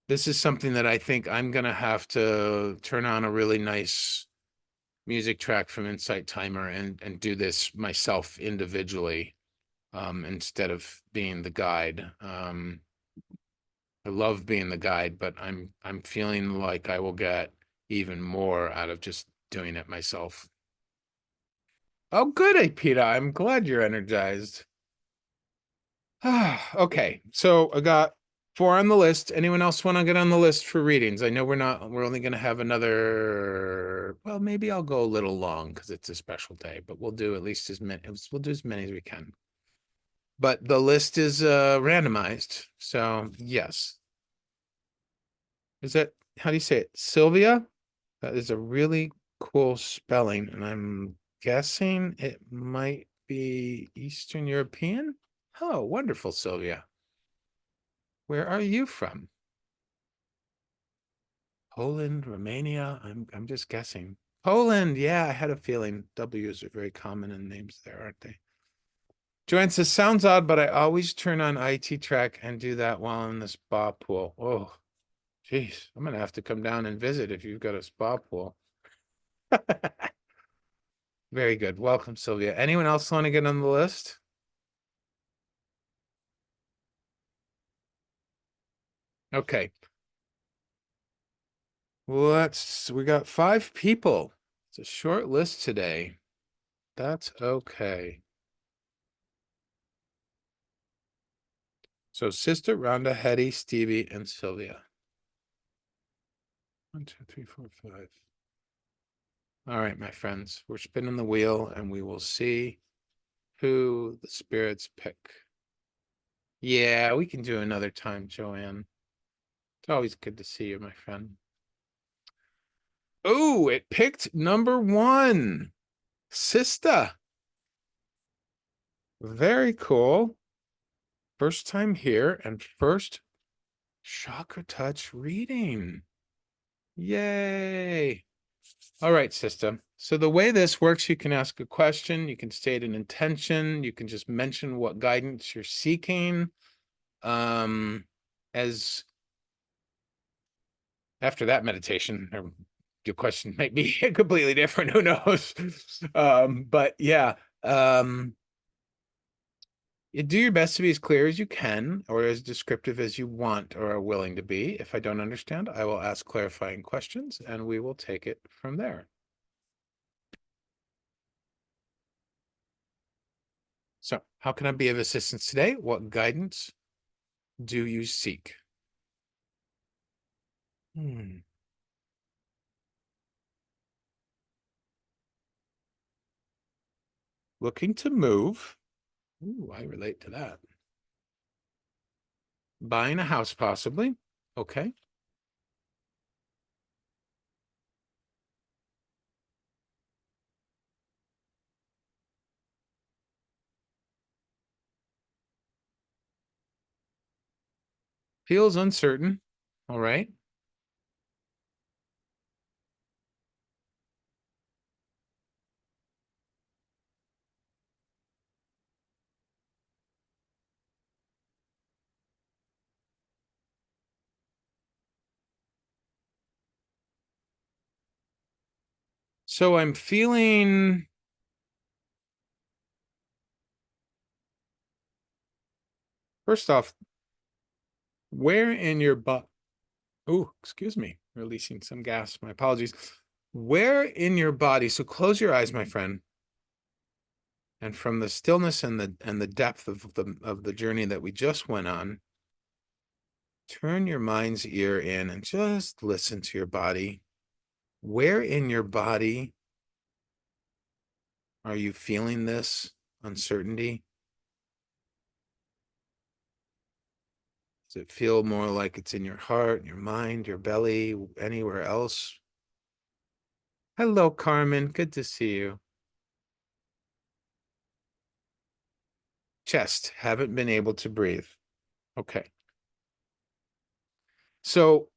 this is something that I think I'm going to have to turn on a really nice music track from Insight Timer and do this myself individually, instead of being the guide. I love being the guide, but I'm feeling like I will get even more out of just doing it myself. Oh, good, Peter. I'm glad you're energized. Okay, so I got 4 on the list. Anyone else want to get on the list for readings? I know we're only going to have another, well, maybe I'll go a little long because it's a special day, but we'll do at least we'll do as many as we can. But the list is randomized. So yes. Is that, how do you say it? Sylvia? That is a really cool spelling, and I'm guessing it might be Eastern European. Oh, wonderful, Sylvia. Where are you from? Poland, Romania? I'm just guessing. Poland, yeah, I had a feeling. W's are very common in names there, aren't they? Joanne says, sounds odd, but I always turn on IT track and do that while in the spa pool. Oh, geez. I'm gonna have to come down and visit if you've got a spa pool. Very good. Welcome, Sylvia. Anyone else want to get on the list? Okay. We got 5 people. It's a short list today. That's okay. So Sister, Rhonda, Hetty, Stevie, and Sylvia. 1, 2, 3, 4, 5. All right, my friends, we're spinning the wheel and we will see who the spirits pick. Yeah, we can do another time, Joanne. It's always good to see you, my friend. Oh, it picked number 1. Sista. Very cool. First time here and first ChakraTouch reading. Yay. All right, Sista. So the way this works, you can ask a question, you can state an intention, you can just mention what guidance you're seeking. As after that meditation, your question might be completely different, who knows? But yeah, you do your best to be as clear as you can or as descriptive as you want or are willing to be. If I don't understand, I will ask clarifying questions and we will take it from there. So, how can I be of assistance today? What guidance do you seek? Looking to move. Ooh, I relate to that. Buying a house, possibly. Okay. Feels uncertain. All right. So I'm feeling, first off, where in your butt? Oh, excuse me, releasing some gas. My apologies. Where in your body? So close your eyes, my friend. And from the stillness and the depth of the journey that we just went on, turn your mind's ear in and just listen to your body. Where in your body are you feeling this uncertainty? Does it feel more like it's in your heart, your mind, your belly, anywhere else? Hello, Carmen. Good to see you. Chest. Haven't been able to breathe. Okay. So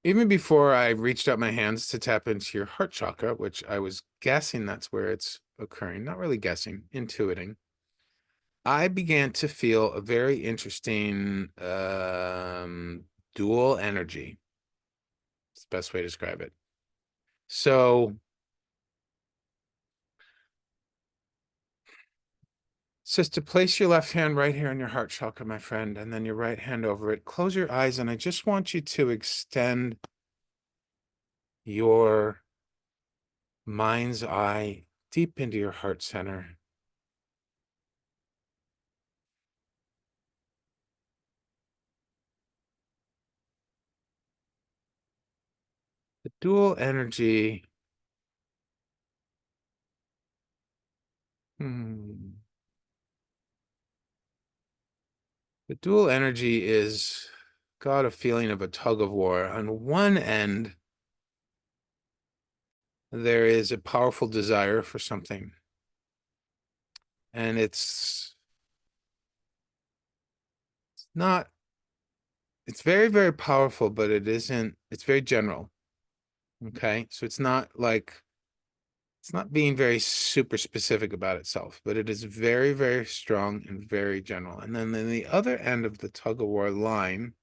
even before I reached out my hands to tap into your heart chakra, which I was guessing that's where it's occurring, not really guessing, intuiting, I began to feel a very interesting dual energy. It's the best way to describe it. So Sister, place your left hand right here on your heart chakra, my friend, and then your right hand over it. Close your eyes, and I just want you to extend your mind's eye deep into your heart center. The dual energy. The dual energy is got a feeling of a tug of war. On one end, there is a powerful desire for something. And it's not, it's very, very powerful, but it isn't, it's very general. Okay. So it's not like It's not being very super specific about itself, but it is very, very strong and very general. And then the other end of the tug-of-war line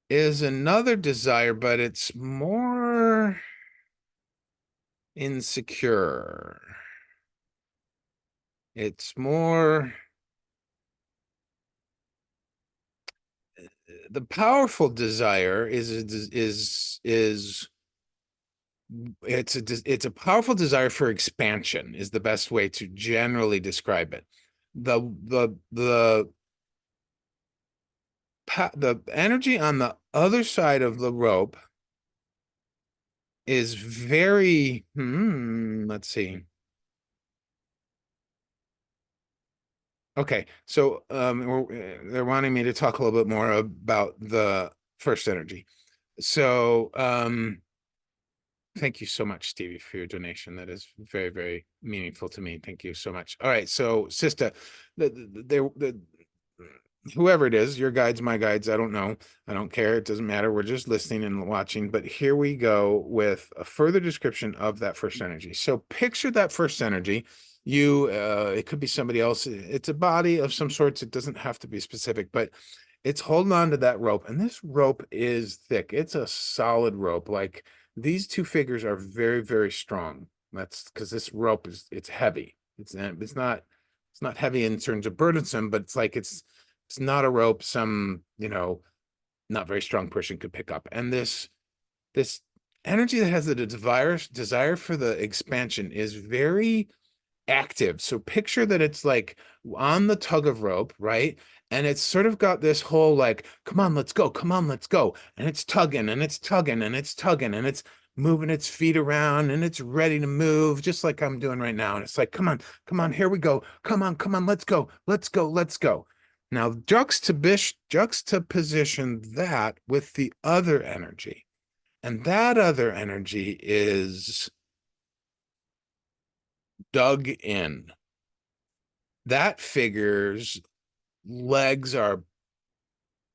is another desire, but it's more insecure. It's more the powerful desire it's a powerful desire for expansion is the best way to generally describe it. The energy on the other side of the rope is very let's see. Okay, so they're wanting me to talk a little bit more about the first energy. So thank you so much, Stevie, for your donation. That is very, very meaningful to me. Thank you so much. All right, so Sista, whoever it is, your guides, my guides, I don't know. I don't care. It doesn't matter. We're just listening and watching. But here we go with a further description of that first energy. So picture that first energy. It could be somebody else. It's a body of some sorts. It doesn't have to be specific, but it's holding on to that rope. And this rope is thick. It's a solid rope. Like these two figures are very, very strong. That's because this rope it's heavy. It's not heavy in terms of burdensome, but it's not a rope some, not very strong person could pick up. And this energy that has the desire for the expansion is very active. So picture that it's like on the tug of rope, right? And it's sort of got this whole like, come on, let's go, come on, let's go. And it's tugging and it's tugging and it's tugging and it's moving its feet around and it's ready to move, just like I'm doing right now. And it's like, come on, here we go. Come on, let's go, let's go, let's go. Now juxtaposition that with the other energy. And that other energy is dug in. That figure's legs are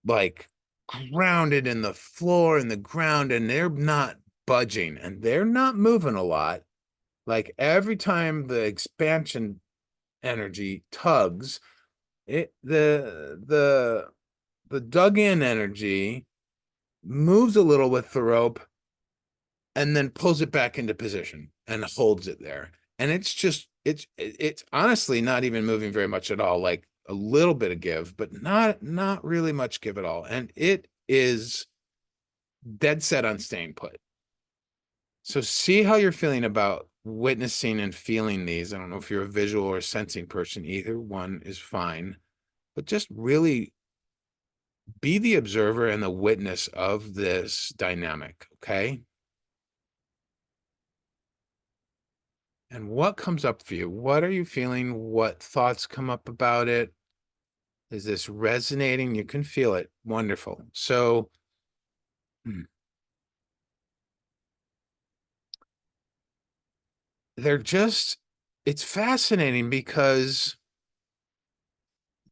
like grounded in the floor and the ground, and they're not budging and they're not moving a lot. Like every time the expansion energy tugs, the dug in energy moves a little with the rope and then pulls it back into position and holds it there. And it's honestly not even moving very much at all, like a little bit of give, but not really much give at all. And it is dead set on staying put. So see how you're feeling about witnessing and feeling these. I don't know if you're a visual or sensing person, either one is fine, but just really be the observer and the witness of this dynamic, okay? And what comes up for you? What are you feeling? What thoughts come up about it? Is this resonating? You can feel it. Wonderful. So, it's fascinating because,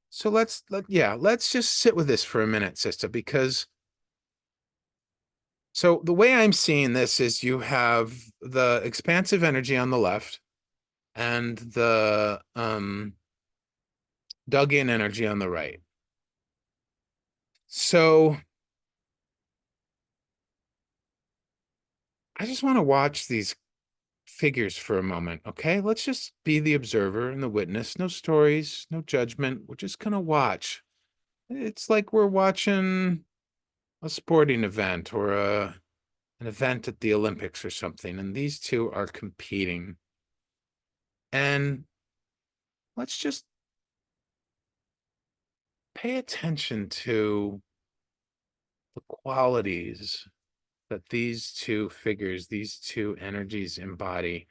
so let's just sit with this for a minute, sister, because, so the way I'm seeing this is you have the expansive energy on the left and the dug in energy on the right. So I just want to watch these figures for a moment, okay? Let's just be the observer and the witness. No stories, no judgment. We're just gonna watch. It's like we're watching a sporting event or an event at the Olympics or something, and these two are competing. And let's just pay attention to the qualities that these two figures, these two energies embody.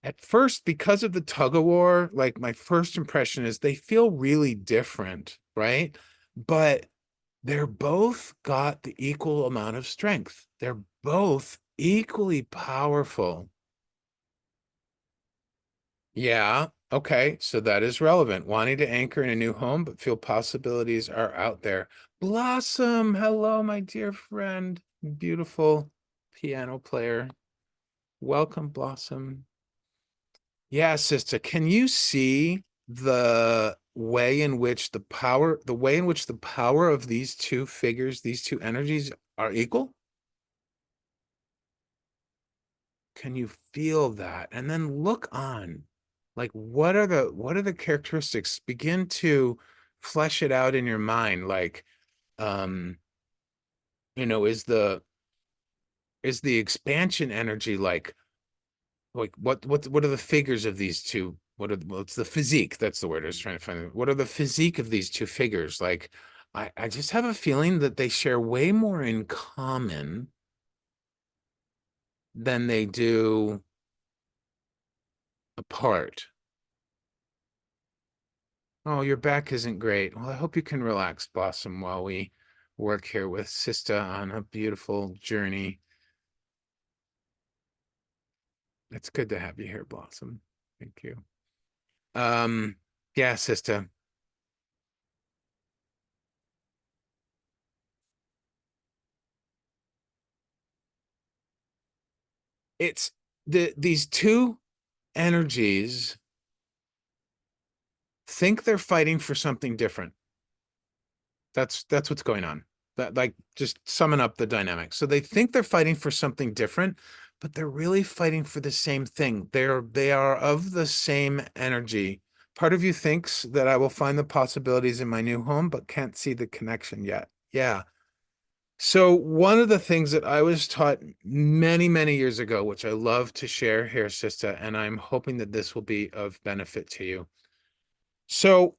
At first, because of the tug of war, like my first impression is they feel really different, right? But they're both got the equal amount of strength. They're both equally powerful. Yeah. Okay. So that is relevant. Wanting to anchor in a new home, but feel possibilities are out there. Blossom. Hello, my dear friend. Beautiful piano player. Welcome, Blossom. Yeah, sister, can you see the way in which the power of these two figures, these two energies are equal? Can you feel that? And then look on, like what are the characteristics? Begin to flesh it out in your mind. Like, um, is the expansion energy like what are the figures of these two? It's the physique. That's the word I was trying to find. What are the physique of these two figures? Like, I just have a feeling that they share way more in common than they do apart. Oh, your back isn't great. Well, I hope you can relax, Blossom, while we work here with Sista on a beautiful journey. It's good to have you here, Blossom. Thank you. Yeah, Sista. It's these two energies think they're fighting for something different. That's what's going on. That, like, just summing up the dynamic. So they think they're fighting for something different, but they're really fighting for the same thing. They are of the same energy. Part of you thinks that I will find the possibilities in my new home, but can't see the connection yet. Yeah. So one of the things that I was taught many, many years ago, which I love to share here, Sista, and I'm hoping that this will be of benefit to you. So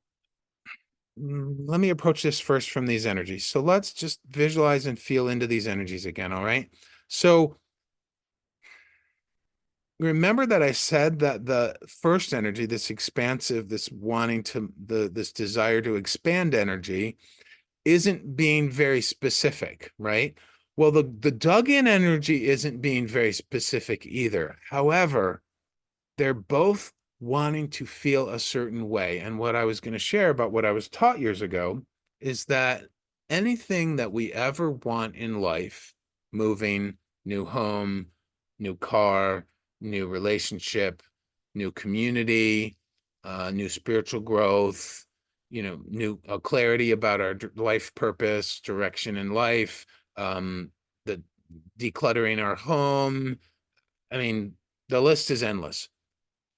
let me approach this first from these energies. So let's just visualize and feel into these energies again, all right? So remember that I said that the first energy, this expansive, this wanting to, this desire to expand energy, isn't being very specific, right? Well, the dug-in energy isn't being very specific either. However, they're both wanting to feel a certain way. And what I was going to share about what I was taught years ago is that anything that we ever want in life, moving, new home, new car, new relationship, new community, new spiritual growth, new clarity about our life purpose, direction in life, the decluttering our home. I mean, the list is endless.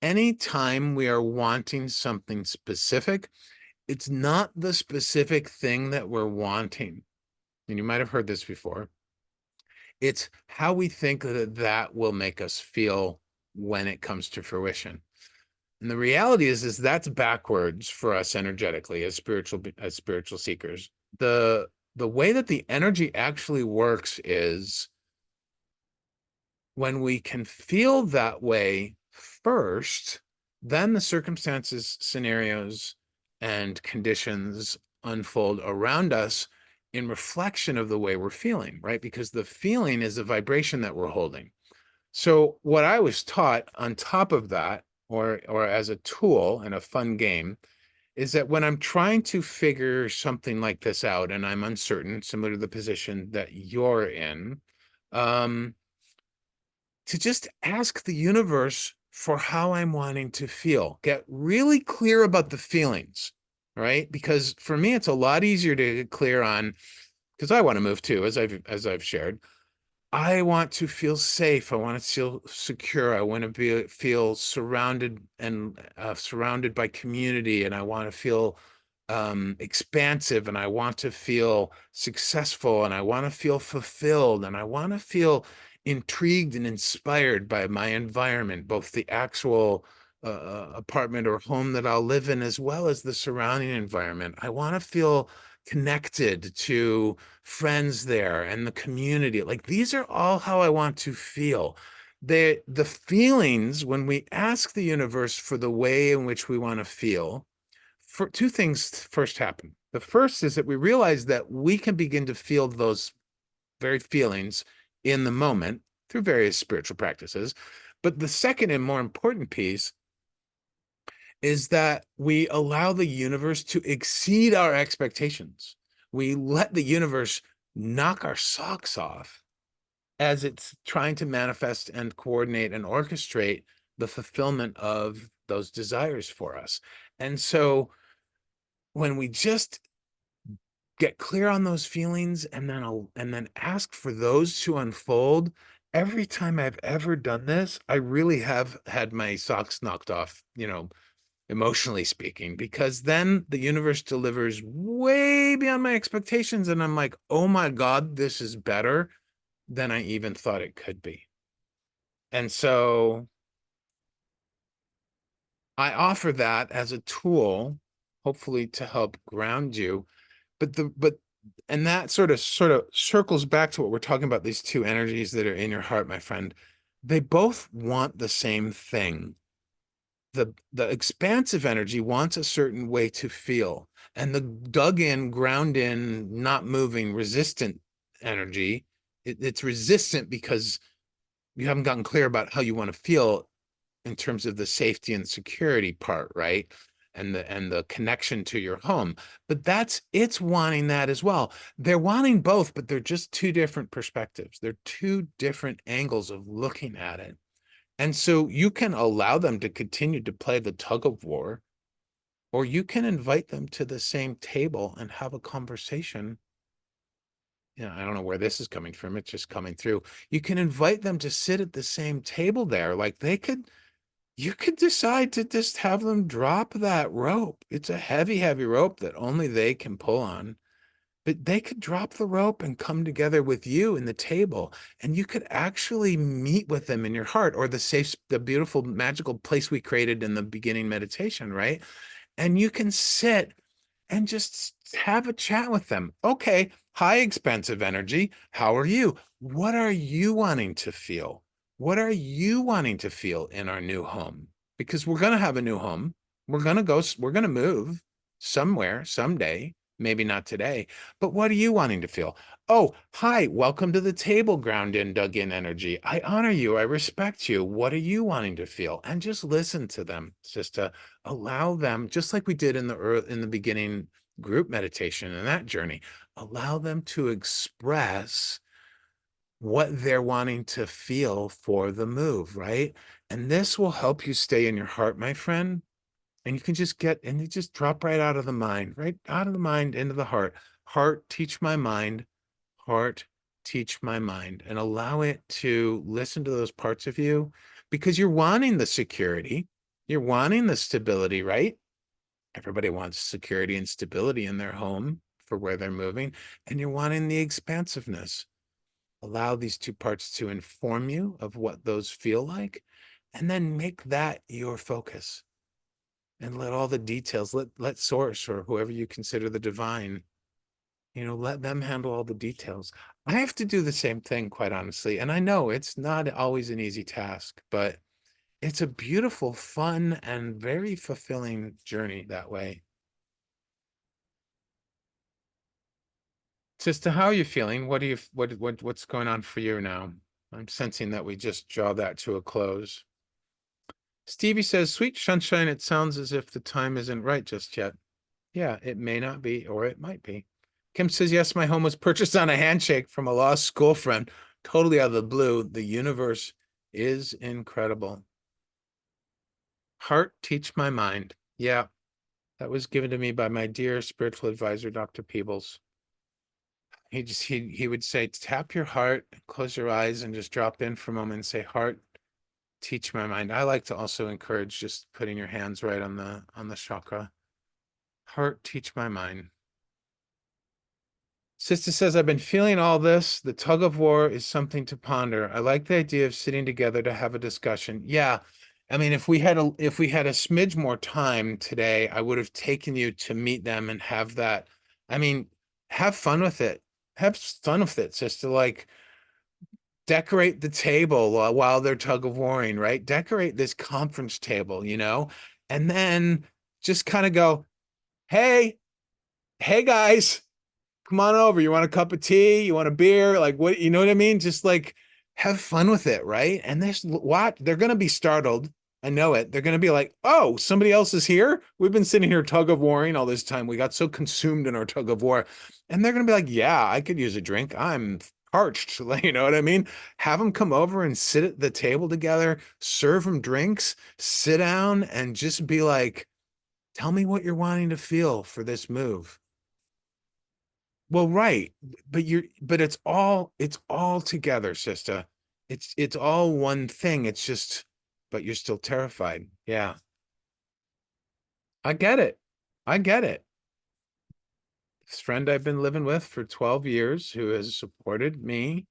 Anytime we are wanting something specific, it's not the specific thing that we're wanting. And you might have heard this before. It's how we think that that will make us feel when it comes to fruition. And the reality is that's backwards for us energetically as spiritual seekers. The way that the energy actually works is when we can feel that way first, then the circumstances, scenarios, and conditions unfold around us in reflection of the way we're feeling, right? Because the feeling is a vibration that we're holding. So what I was taught on top of that, or as a tool and a fun game, is that when I'm trying to figure something like this out and I'm uncertain, similar to the position that you're in, um, to just ask the universe for how I'm wanting to feel. Get really clear about the feelings, right? Because for me, it's a lot easier to get clear on, because I want to move too, as I've shared. I want to feel safe. I want to feel secure. I want to feel surrounded by community, and I want to feel expansive, and I want to feel successful, and I want to feel fulfilled, and I want to feel intrigued and inspired by my environment, both the actual apartment or home that I'll live in, as well as the surrounding environment. I want to feel connected to friends there and the community. Like, these are all how I want to feel. The feelings, when we ask the universe for the way in which we want to feel, for two things first happen. The first is that we realize that we can begin to feel those very feelings in the moment through various spiritual practices. But the second and more important piece is that we allow the universe to exceed our expectations. We let the universe knock our socks off as it's trying to manifest and coordinate and orchestrate the fulfillment of those desires for us. And so when we just get clear on those feelings and then ask for those to unfold, every time I've ever done this, I really have had my socks knocked off, emotionally speaking, because then the universe delivers way beyond my expectations. And I'm like, oh my God, this is better than I even thought it could be. And so I offer that as a tool, hopefully to help ground you. And that sort of circles back to what we're talking about, these two energies that are in your heart, my friend. They both want the same thing. The expansive energy wants a certain way to feel, and the dug in, ground in, not moving, resistant energy, it's resistant because you haven't gotten clear about how you want to feel in terms of the safety and security part, right? And the connection to your home. But it's wanting that as well. They're wanting both, but they're just two different perspectives. They're two different angles of looking at it. And so you can allow them to continue to play the tug of war, or you can invite them to the same table and have a conversation. I don't know where this is coming from. It's just coming through. You can invite them to sit at the same table there. Like you could decide to just have them drop that rope. It's a heavy, heavy rope that only they can pull on. But they could drop the rope and come together with you in the table, and you could actually meet with them in your heart, or the beautiful, magical place we created in the beginning meditation, right? And you can sit and just have a chat with them. Okay, high expensive energy. How are you? What are you wanting to feel? What are you wanting to feel in our new home? Because we're going to have a new home. We're going to move somewhere someday, maybe not today, but what are you wanting to feel? Oh, hi, welcome to the table, ground in, dug in energy. I honor you. I respect you. What are you wanting to feel? And just listen to them, just to allow them, just like we did in the beginning group meditation and that journey, allow them to express what they're wanting to feel for the move, right? And this will help you stay in your heart, my friend. And you just drop right out of the mind, right out of the mind into the heart. Heart, teach my mind. Heart, teach my mind. And allow it to listen to those parts of you, because you're wanting the security. You're wanting the stability, right? Everybody wants security and stability in their home for where they're moving. And you're wanting the expansiveness. Allow these two parts to inform you of what those feel like, and then make that your focus. And let all the details, let source, or whoever you consider the divine, let them handle all the details. I have to do the same thing, quite honestly. And I know it's not always an easy task, but it's a beautiful, fun, and very fulfilling journey that way. Sister, how are you feeling? What's going on for you now? I'm sensing that we just draw that to a close. Stevie says, "Sweet sunshine, it sounds as if the time isn't right just yet." Yeah, it may not be, or it might be. Kim says, "Yes, my home was purchased on a handshake from a lost school friend, totally out of the blue. The universe is incredible." Heart, teach my mind. Yeah, that was given to me by my dear spiritual advisor, Dr. Peebles. He would say, tap your heart, close your eyes, and just drop in for a moment and say, "Heart, teach my mind." I like to also encourage just putting your hands right on the chakra. Heart, teach my mind. Sister says, "I've been feeling all this. The tug of war is something to ponder. I like the idea of sitting together to have a discussion." Yeah. I mean, if we had a smidge more time today, I would have taken you to meet them and have that. I mean, have fun with it. Have fun with it, sister. Like, decorate the table while they're tug of warring, right? Decorate this conference table, and then just kind of go, "Hey, hey guys, come on over. You want a cup of tea? You want a beer? Like, what, you know what I mean? Just like have fun with it, right?" And this what they're gonna be startled. I know it. They're gonna be like, "Oh, somebody else is here. We've been sitting here tug of warring all this time. We got so consumed in our tug of war." And they're gonna be like, "Yeah, I could use a drink. I'm parched. Like, you know what I mean? Have them come over and sit at the table together, serve them drinks, sit down and just be like, tell me what you're wanting to feel for this move. Well, right. But it's all together, sister. It's all one thing. It's just, but you're still terrified. Yeah. I get it. I get it. This friend I've been living with for 12 years who has supported me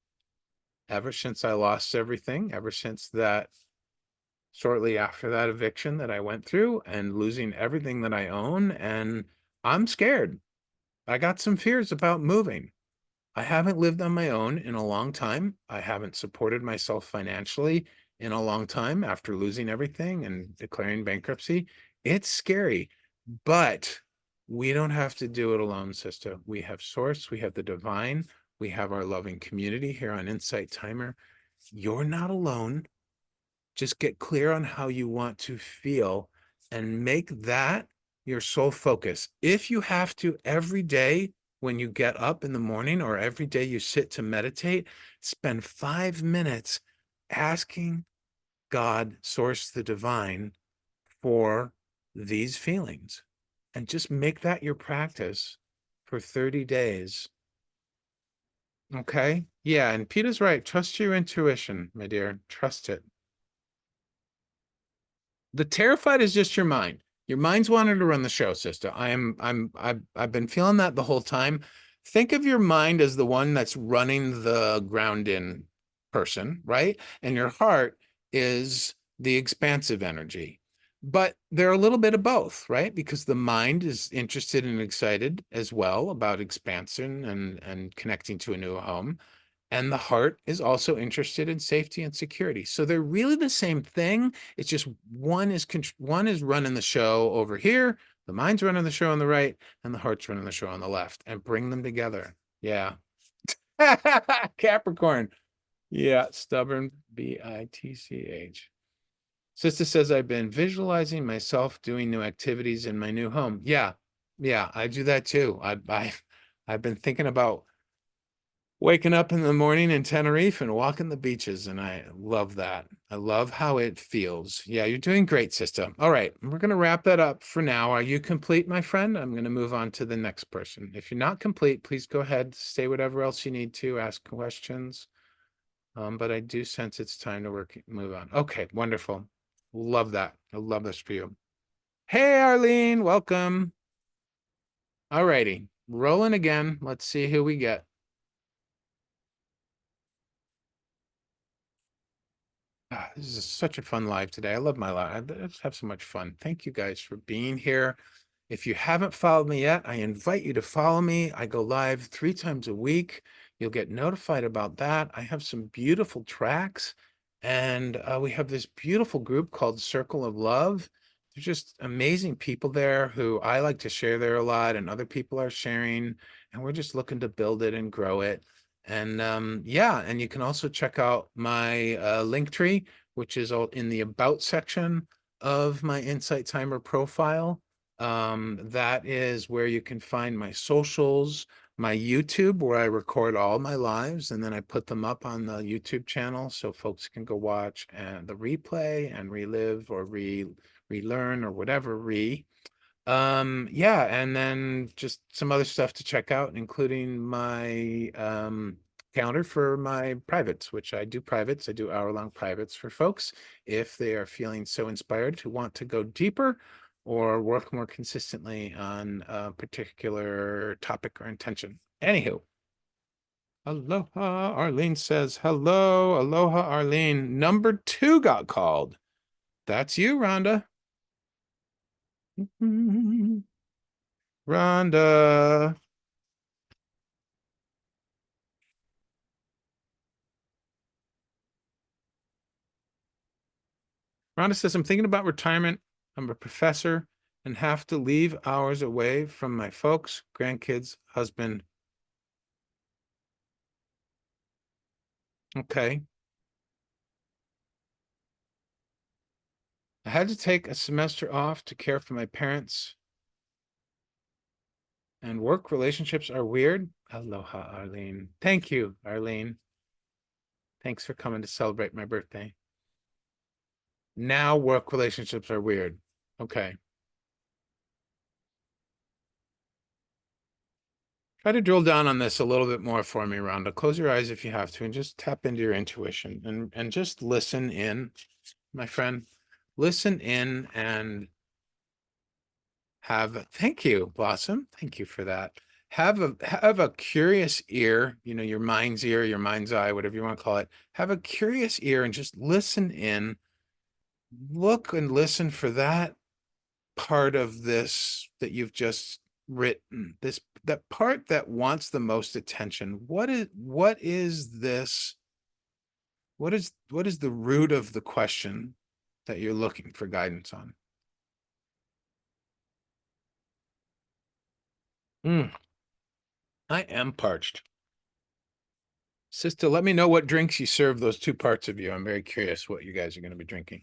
ever since I lost everything, ever since that shortly after that eviction that I went through and losing everything that I own. And I'm scared. I got some fears about moving. I haven't lived on my own in a long time. I haven't supported myself financially in a long time after losing everything and declaring bankruptcy. It's scary, but we don't have to do it alone, sister. We have Source, we have the divine, we have our loving community here on Insight Timer. You're not alone. Just get clear on how you want to feel and make that your sole focus. If you have to every day when you get up in the morning or every day you sit to meditate, spend 5 minutes asking God, Source, the divine, for these feelings and just make that your practice for 30 days. Okay? Yeah, and Peter's right. Trust your intuition, my dear. Trust it. The terrified is just your mind. Your mind's wanting to run the show, sister. I've been feeling that the whole time. Think of your mind as the one that's running the ground in person, right? And your heart is the expansive energy. But they're a little bit of both, right? Because the mind is interested and excited as well about expansion and connecting to a new home. And the heart is also interested in safety and security. So they're really the same thing. It's just one is running the show over here, the mind's running the show on the right, and the heart's running the show on the left, and bring them together. Yeah. Capricorn. Yeah, stubborn, Bitch. Sister says, I've been visualizing myself doing new activities in my new home. Yeah, yeah, I do that too. I've been thinking about waking up in the morning in Tenerife and walking the beaches, and I love that. I love how it feels. Yeah, you're doing great, sister. All right, we're going to wrap that up for now. Are you complete, my friend? I'm going to move on to the next person. If you're not complete, please go ahead, say whatever else you need to, ask questions. But I do sense it's time to move on. Okay, wonderful. Love that. I love this for you. Hey, Arlene, welcome. All righty, rolling again. Let's see who we get. This is such a fun live today. I love my live. I just have so much fun. Thank you guys for being here. If you haven't followed me yet, I invite you to follow me. I go live 3 times a week. You'll get notified about that. I have some beautiful tracks, and we have this beautiful group called Circle of Love. There's just amazing people there who I like to share there a lot, and other people are sharing, and we're just looking to build it and grow it. And yeah, and you can also check out my link tree, which is all in the About section of my Insight Timer profile. That is where you can find my socials, my YouTube, where I record all my lives, and then I put them up on the YouTube channel so folks can go watch and the replay and relive or relearn or whatever yeah, and then just some other stuff to check out, including my calendar for my privates, which I do privates. I do hour-long privates for folks if they are feeling so inspired to want to go deeper or work more consistently on a particular topic or intention. Anywho, aloha, Arlene says, hello, aloha, Arlene. Number 2 got called. That's you, Rhonda. Rhonda. Rhonda says, I'm thinking about retirement. I'm a professor and have to leave hours away from my folks, grandkids, husband. Okay. I had to take a semester off to care for my parents, and work relationships are weird. Aloha, Arlene. Thank you, Arlene. Thanks for coming to celebrate my birthday. Now work relationships are weird. Okay. Try to drill down on this a little bit more for me, Rhonda. Close your eyes if you have to and just tap into your intuition and just listen in, my friend. Listen in and thank you, Blossom. Thank you for that. Have a curious ear, your mind's ear, your mind's eye, whatever you want to call it. Have a curious ear and just listen in. Look and listen for that part of this that you've just written. That part that wants the most attention. What is this? What is the root of the question that you're looking for guidance on? I am parched. Sister, let me know what drinks you serve those two parts of you. I'm very curious what you guys are going to be drinking.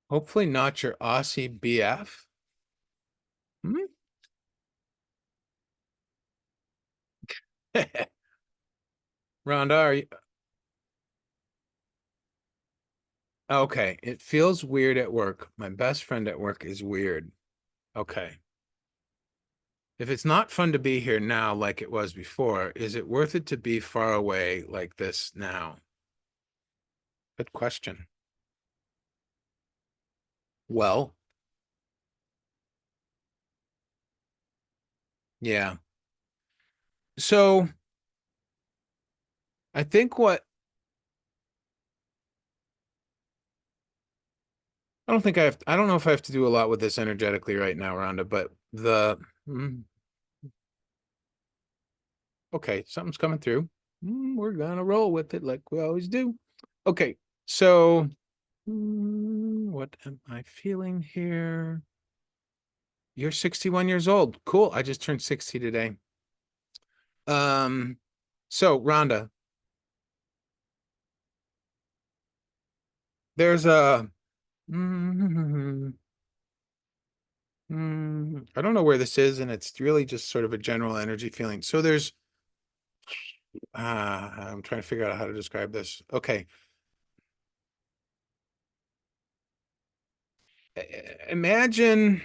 Hopefully not your Aussie BF. Hmm? Rhonda, are you okay? It feels weird at work. My best friend at work is weird. Okay. If it's not fun to be here now like it was before, is it worth it to be far away like this now? Good question. Well, yeah. So I think I don't know if I have to do a lot with this energetically right now, Rhonda, but okay, something's coming through. We're gonna roll with it like we always do. Okay, so what am I feeling here? You're 61 years old. Cool. I just turned 60 today. So Rhonda, there's mm, I don't know where this is, and it's really just sort of a general energy feeling. So I'm trying to figure out how to describe this. Okay. Imagine,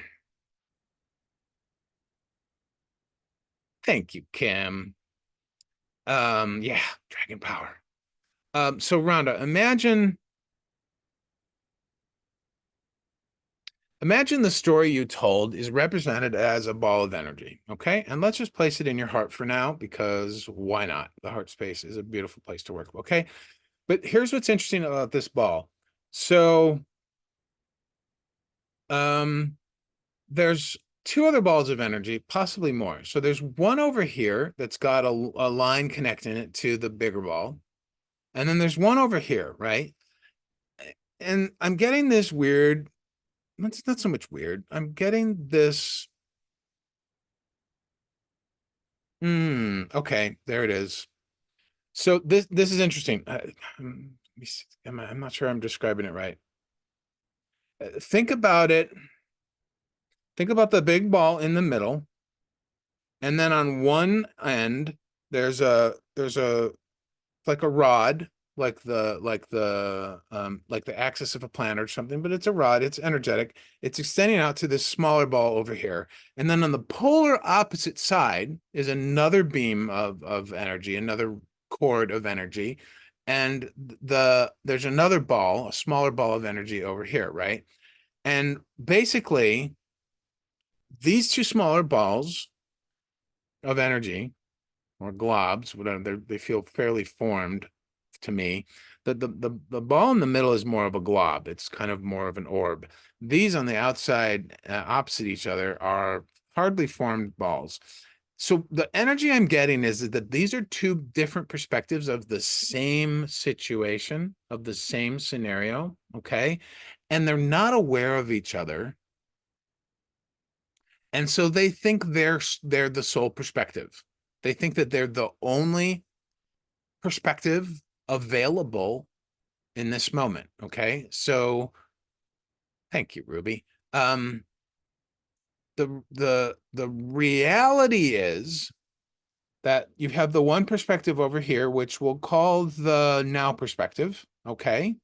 thank you, Kim. Yeah, dragon power. So Rhonda, imagine the story you told is represented as a ball of energy, okay? And let's just place it in your heart for now, because why not? The heart space is a beautiful place to work, okay? But here's what's interesting about this ball. So, there's two other balls of energy, possibly more. So there's one over here that's got a line connecting it to the bigger ball. And then there's one over here, right? And I'm getting this weird, it's not so much weird. I'm getting this. Okay, there it is. So this is interesting. I'm not sure I'm describing it right. Think about it. Think about the big ball in the middle, and then on one end there's like a rod, like the axis of a planet or something, but it's a rod, it's energetic. It's extending out to this smaller ball over here. And then on the polar opposite side is another beam of energy, another cord of energy. And there's another ball, a smaller ball of energy over here, right? And basically, these two smaller balls of energy or globs, whatever, they feel fairly formed to me. The ball in the middle is more of a glob. It's kind of more of an orb. These on the outside, opposite each other, are hardly formed balls. So the energy I'm getting is that these are two different perspectives of the same situation, of the same scenario, okay? And they're not aware of each other. And so they think they're the sole perspective. They think that they're the only perspective available in this moment. Okay. So thank you, Ruby. the reality is that you have the one perspective over here, which we'll call the now perspective, okay?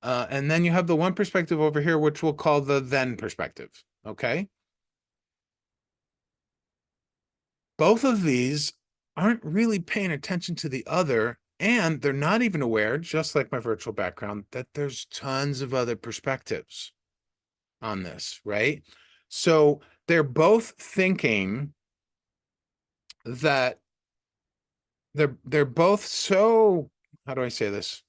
And then you have the one perspective over here, which we'll call the then perspective, okay? Both of these aren't really paying attention to the other, and they're not even aware, just like my virtual background, that there's tons of other perspectives on this, right? So they're both thinking that they're both so, how do I say this?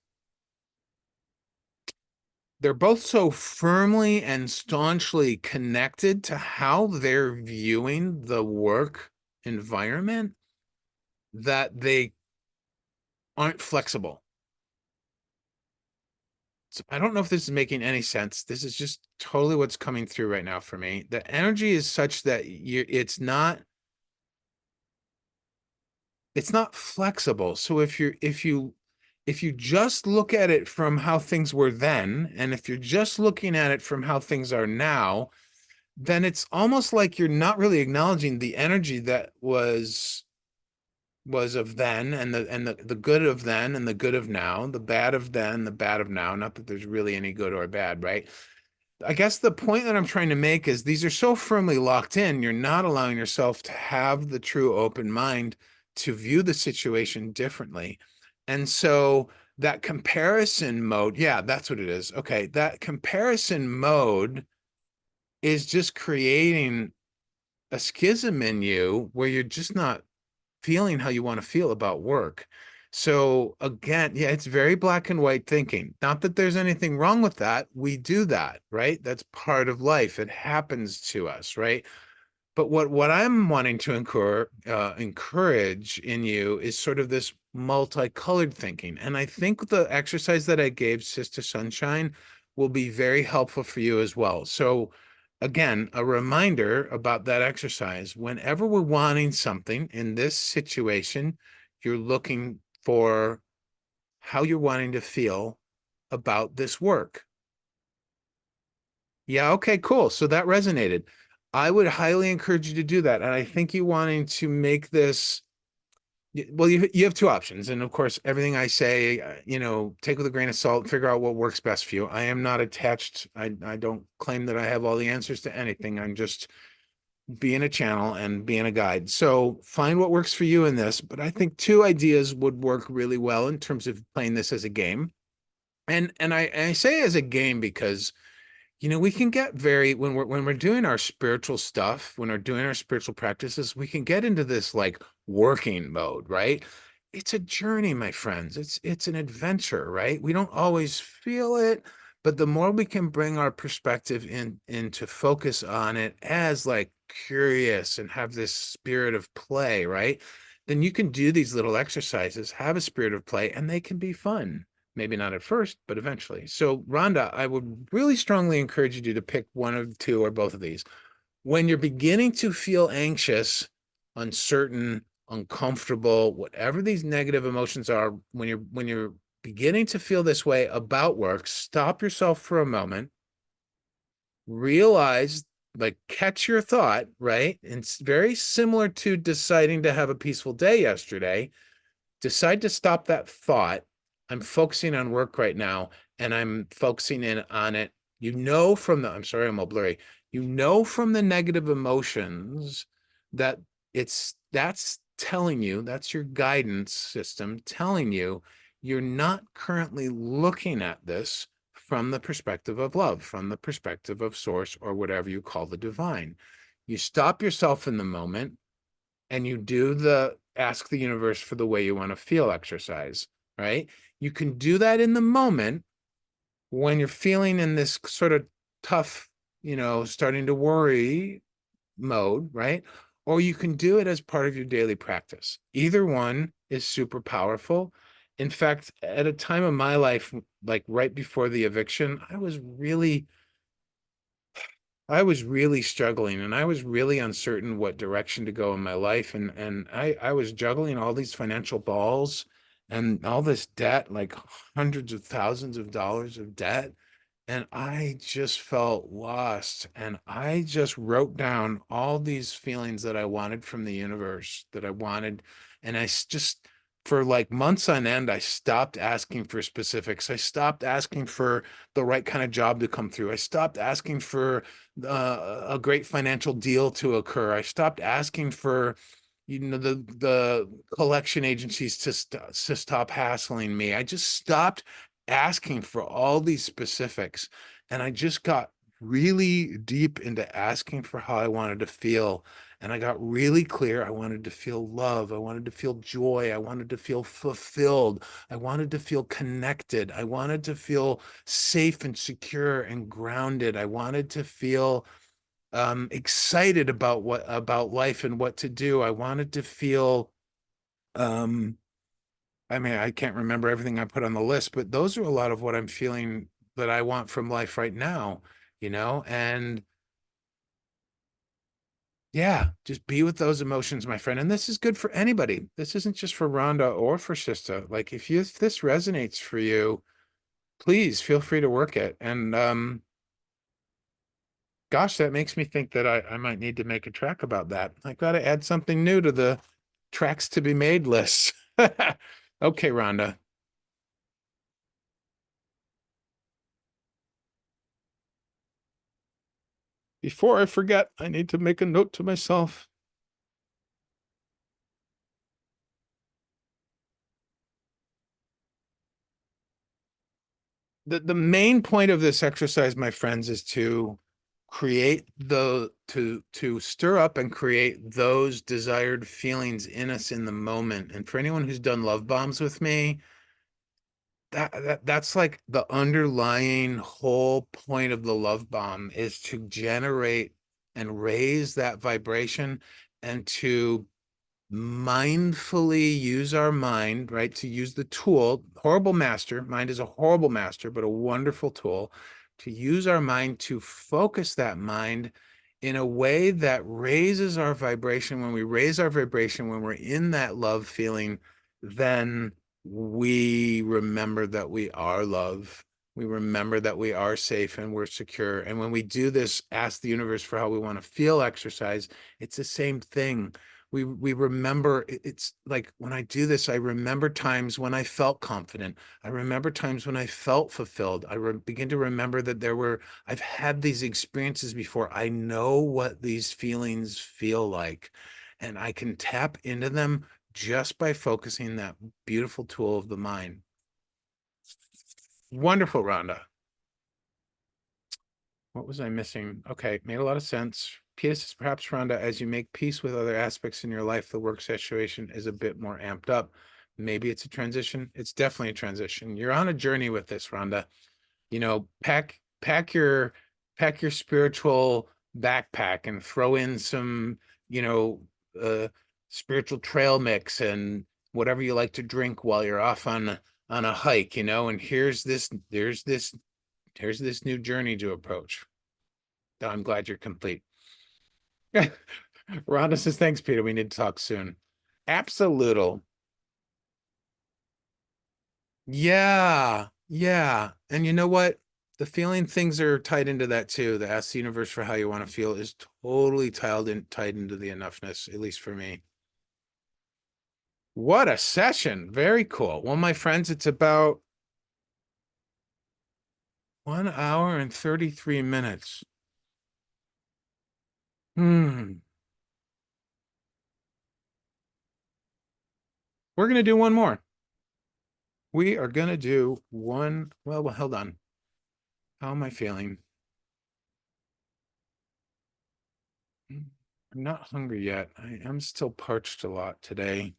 They're both so firmly and staunchly connected to how they're viewing the work environment that they aren't flexible. So I don't know if this is making any sense. This is just totally what's coming through right now for me. The energy is such that it's not flexible. So if you just look at it from how things were then, and if you're just looking at it from how things are now, then it's almost like you're not really acknowledging the energy that was of then, and the good of then and the good of now, the bad of then, the bad of now. Not that there's really any good or bad, right? I guess the point that I'm trying to make is these are so firmly locked in, you're not allowing yourself to have the true open mind to view the situation differently. And so that comparison mode, yeah, that's what it is. Okay, that comparison mode is just creating a schism in you where you're just not feeling how you want to feel about work. So again, yeah, it's very black and white thinking. Not that there's anything wrong with that. We do that, right? That's part of life. It happens to us, right? But what I'm wanting to encourage in you is sort of this multicolored thinking. And I think the exercise that I gave Sister Sunshine will be very helpful for you as well. So again, a reminder about that exercise. Whenever we're wanting something in this situation, you're looking for how you're wanting to feel about this work. Yeah, okay, cool. So that resonated. I would highly encourage you to do that. And I think you wanting to make this, well, you have two options. And of course, everything I say, take with a grain of salt, figure out what works best for you. I am not attached. I don't claim that I have all the answers to anything. I'm just being a channel and being a guide. So find what works for you in this. But I think two ideas would work really well in terms of playing this as a game. And I say as a game because we can get very when we're doing our spiritual stuff, when we're doing our spiritual practices, we can get into this like working mode, right? It's a journey, my friends. It's an adventure, right? We don't always feel it, but the more we can bring our perspective into focus on it as like curious and have this spirit of play, right? Then you can do these little exercises, have a spirit of play, and they can be fun. Maybe not at first, but eventually. So, Rhonda, I would really strongly encourage you to pick one of two or both of these. When you're beginning to feel anxious, uncertain, uncomfortable, whatever these negative emotions are, when you're beginning to feel this way about work, stop yourself for a moment, realize, like, catch your thought, right? And it's very similar to deciding to have a peaceful day yesterday. Decide to stop that thought. I'm focusing on work right now, and I'm focusing in on it. I'm sorry, I'm all blurry. From the negative emotions that that's telling you, that's your guidance system telling you you're not currently looking at this from the perspective of love, from the perspective of source, or whatever you call the divine. You stop yourself in the moment and you do the ask the universe for the way you want to feel exercise, right? You can do that in the moment when you're feeling in this sort of tough, starting to worry mode, right? Or you can do it as part of your daily practice. Either one is super powerful. In fact, at a time of my life, like right before the eviction, I was really struggling, and I was really uncertain what direction to go in my life. And I was juggling all these financial balls and all this debt, like hundreds of thousands of dollars of debt. and I just felt lost. And I just wrote down all these feelings that I wanted from the universe, that I wanted. And just, for like months on end, I stopped asking for specifics. I stopped asking for the right kind of job to come through. I stopped asking for a great financial deal to occur. I stopped asking for, the collection agencies to stop hassling me. I just stopped asking for all these specifics, and I just got really deep into asking for how I wanted to feel. And I got really clear. I wanted to feel love. I wanted to feel joy. I wanted to feel fulfilled. I wanted to feel connected. I wanted to feel safe and secure and grounded. I wanted to feel excited about life and what to do. I wanted to feel um I mean, I can't remember everything I put on the list, but those are a lot of what I'm feeling that I want from life right now, and yeah, just be with those emotions, my friend. And this is good for anybody. This isn't just for Rhonda or for Shista. Like, if this resonates for you, please feel free to work it. And gosh, that makes me think that I might need to make a track about that. I got to add something new to the tracks to be made list. Okay, Rhonda. Before I forget, I need to make a note to myself. The main point of this exercise, my friends, is to to stir up and create those desired feelings in us in the moment. And for anyone who's done love bombs with me, that's like the underlying whole point of the love bomb, is to generate and raise that vibration, and to mindfully use our mind, right? To use the tool, horrible master. Mind is a horrible master, but a wonderful tool. To use our mind to focus that mind in a way that raises our vibration. When we raise our vibration, when we're in that love feeling, then we remember that we are love. We remember that we are safe and we're secure. And when we do this, ask the universe for how we want to feel exercise, it's the same thing. We remember. It's like, when I do this, I remember times when I felt confident. I remember times when I felt fulfilled. Begin to remember that I've had these experiences before. I know what these feelings feel like, and I can tap into them just by focusing that beautiful tool of the mind. Wonderful, Rhonda. What was I missing? Okay, made a lot of sense. Peter says, perhaps, Rhonda, as you make peace with other aspects in your life, the work situation is a bit more amped up. Maybe it's a transition. It's definitely a transition. You're on a journey with this, Rhonda. Pack your spiritual backpack and throw in some, you know, uh, spiritual trail mix and whatever you like to drink while you're off on a hike, and here's this new journey to approach. I'm glad you're complete. Rhonda says, thanks, Peter. We need to talk soon. Absolutely. Yeah. Yeah. And you know what? The feeling things are tied into that too. The ask the universe for how you want to feel is totally tied into the enoughness, at least for me. What a session. Very cool. Well, my friends, it's about 1 hour and 33 minutes. Hmm. We're gonna do one more. We are gonna do one. Well, hold on. How am I feeling? I'm not hungry yet. I am still parched a lot today.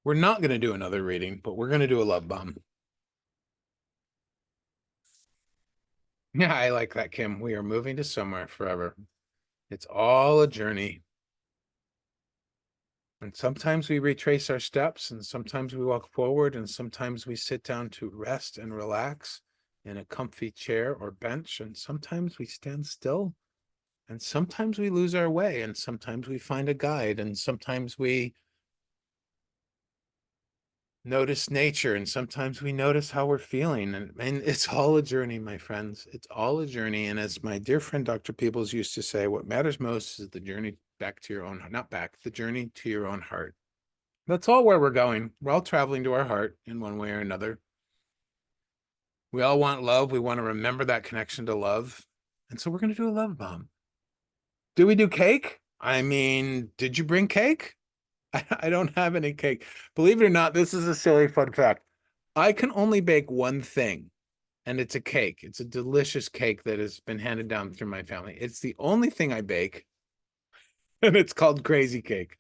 We're not going to do another reading, but we're going to do a love bomb. Yeah, I like that, Kim. We are moving to somewhere forever. It's all a journey. And sometimes we retrace our steps, and sometimes we walk forward, and sometimes we sit down to rest and relax in a comfy chair or bench, and sometimes we stand still And sometimes we lose our way, and sometimes we find a guide, and sometimes we notice nature, and sometimes we notice how we're feeling. And it's all a journey, my friends. It's all a journey. And as my dear friend Dr. Peebles used to say, what matters most is the journey back to your own, not back, the journey to your own heart. That's all where we're going. We're all traveling to our heart in one way or another. We all want love. We want to remember that connection to love. And so we're going to do a love bomb. Do we do cake? I mean, did you bring cake? I don't have any cake. Believe it or not, this is a silly fun fact. I can only bake one thing, and it's a cake. It's a delicious cake that has been handed down through my family. It's the only thing I bake, and it's called crazy cake.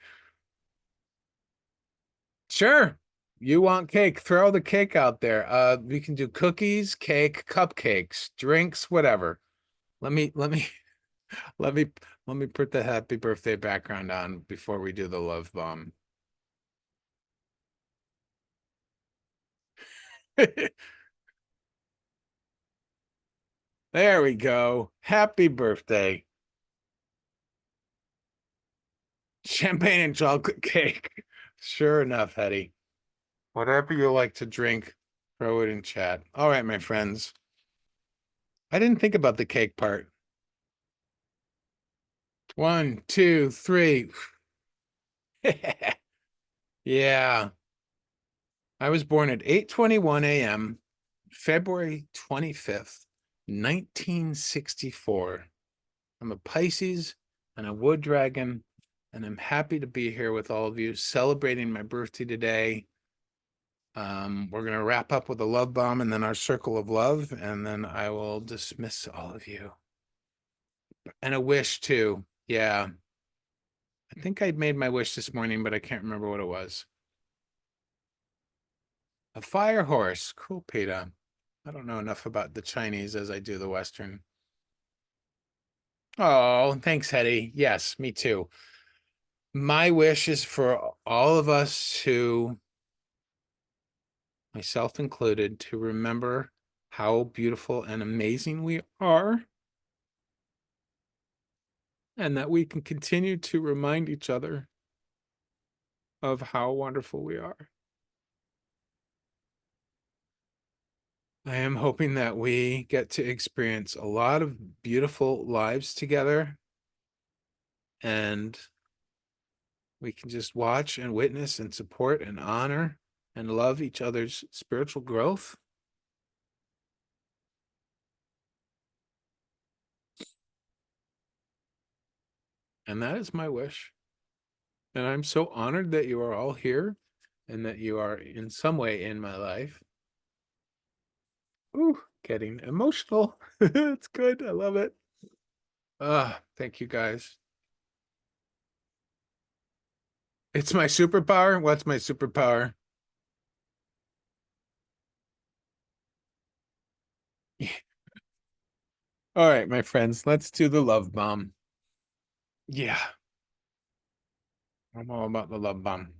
Sure. You want cake, throw the cake out there. We can do cookies, cake, cupcakes, drinks, whatever. Let me let me let me let me put the happy birthday background on before we do the love bomb. There we go. Happy birthday. Champagne and chocolate cake. Sure enough, Hetty. Whatever you like to drink, throw it in chat. All right, my friends. I didn't think about the cake part. 1, 2, 3. Yeah. I was born at 8:21 a.m., February 25th, 1964. I'm a Pisces and a wood dragon, and I'm happy to be here with all of you celebrating my birthday today. We're going to wrap up with a love bomb and then our circle of love, and then I will dismiss all of you. And a wish too. Yeah. I think I made my wish this morning, but I can't remember what it was. A fire horse. Cool, Peter. I don't know enough about the Chinese as I do the Western. Oh, thanks, Hetty. Yes, me too. My wish is for all of us to, myself included, to remember how beautiful and amazing we are, and that we can continue to remind each other of how wonderful we are. I am hoping that we get to experience a lot of beautiful lives together, and we can just watch and witness and support and honor and love each other's spiritual growth. And that is my wish. And I'm so honored that you are all here and that you are in some way in my life. Ooh, getting emotional. It's good. I love it. Thank you guys. It's my superpower. What's my superpower? All right, my friends, let's do the love bomb. Yeah, I'm all about the love bomb.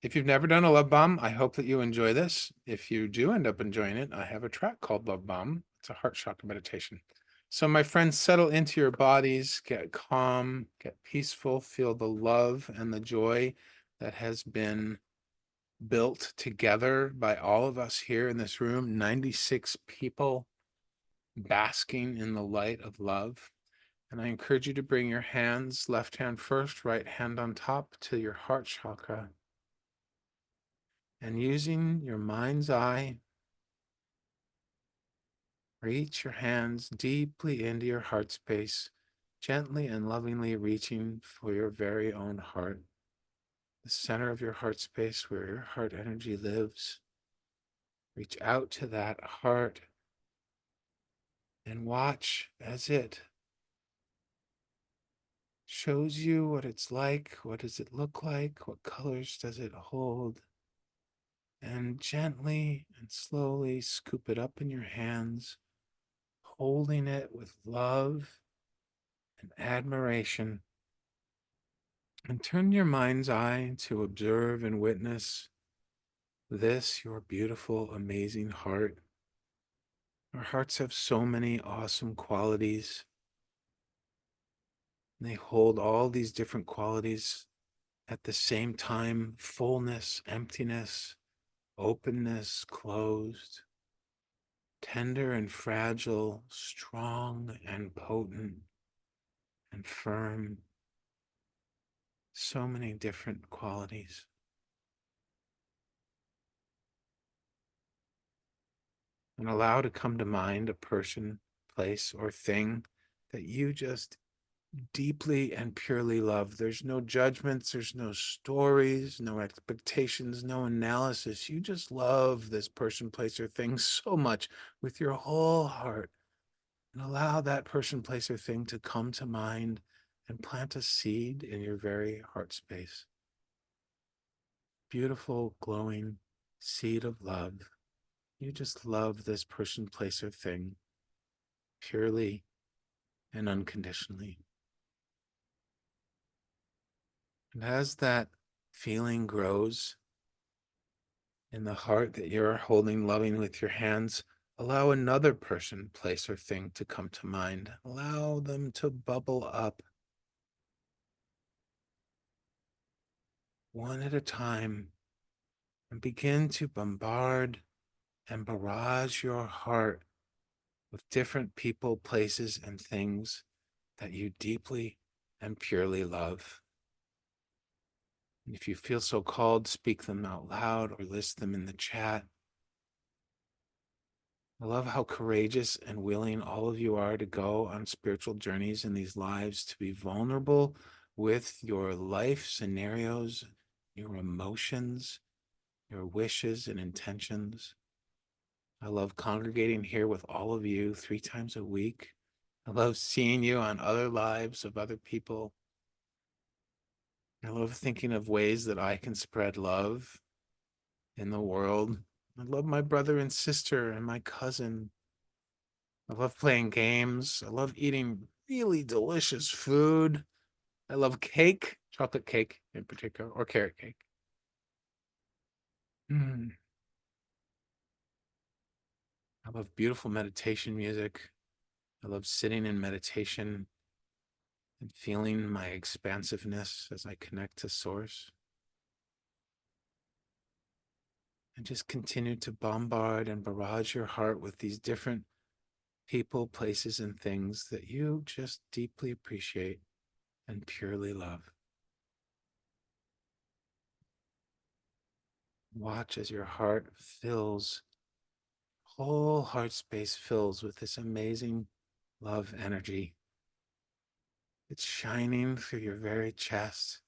If you've never done a love bomb, I hope that you enjoy this. If you do end up enjoying it, I have a track called Love Bomb. It's a heart chakra meditation. So, my friends, settle into your bodies, get calm, get peaceful, feel the love and the joy that has been built together by all of us here in this room, 96 people basking in the light of love. And I encourage you to bring your hands, left hand first, right hand on top, to your heart chakra. And using your mind's eye, reach your hands deeply into your heart space, gently and lovingly reaching for your very own heart, the center of your heart space where your heart energy lives. Reach out to that heart and watch as it shows you what it's like. What does it look like? What colors does it hold? And gently and slowly scoop it up in your hands, holding it with love and admiration. And turn your mind's eye to observe and witness this, your beautiful, amazing heart. Our hearts have so many awesome qualities. And they hold all these different qualities at the same time: fullness, emptiness, openness, closed, tender and fragile, strong and potent and firm. So many different qualities. And allow to come to mind a person, place, or thing that you just deeply and purely love. There's no judgments, there's no stories, no expectations, no analysis. You just love this person, place, or thing so much with your whole heart. And allow that person, place, or thing to come to mind and plant a seed in your very heart space. Beautiful, glowing seed of love. You just love this person, place, or thing purely and unconditionally. And as that feeling grows in the heart that you're holding loving with your hands, allow another person, place, or thing to come to mind. Allow them to bubble up one at a time and begin to bombard and barrage your heart with different people, places, and things that you deeply and purely love. And if you feel so called, speak them out loud or list them in the chat. I love how courageous and willing all of you are to go on spiritual journeys in these lives, to be vulnerable with your life scenarios, your emotions, your wishes and intentions. I love congregating here with all of you 3 times a week. I love seeing you on other lives of other people. I love thinking of ways that I can spread love in the world. I love my brother and sister and my cousin. I love playing games. I love eating really delicious food. I love cake, chocolate cake in particular, or carrot cake. Mm. I love beautiful meditation music. I love sitting in meditation and feeling my expansiveness as I connect to Source. And just continue to bombard and barrage your heart with these different people, places, and things that you just deeply appreciate and purely love. Watch as your heart fills, whole heart space fills with this amazing love energy. It's shining through your very chest,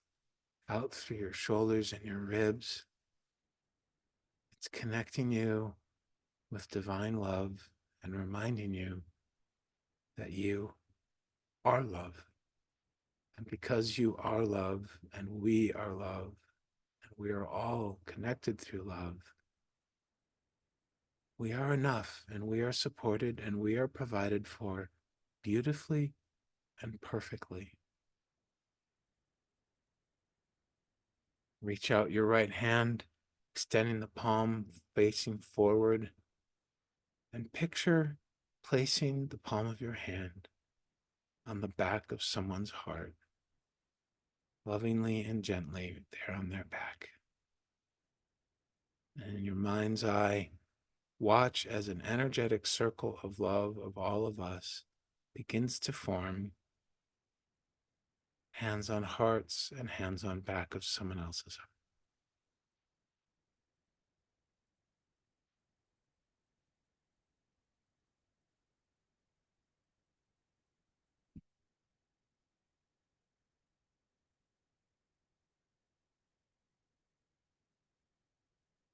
out through your shoulders and your ribs. It's connecting you with divine love and reminding you that you are love. And because you are love and we are love, and we are all connected through love, we are enough and we are supported and we are provided for beautifully and perfectly. Reach out your right hand, extending the palm facing forward, and picture placing the palm of your hand on the back of someone's heart, lovingly and gently there on their back. And in your mind's eye, watch as an energetic circle of love of all of us begins to form, hands on hearts and hands on back of someone else's heart.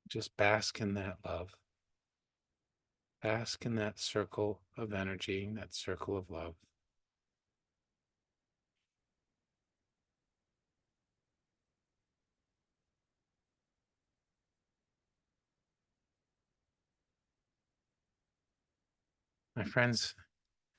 Just bask in that love. Bask in that circle of energy, that circle of love. My friends,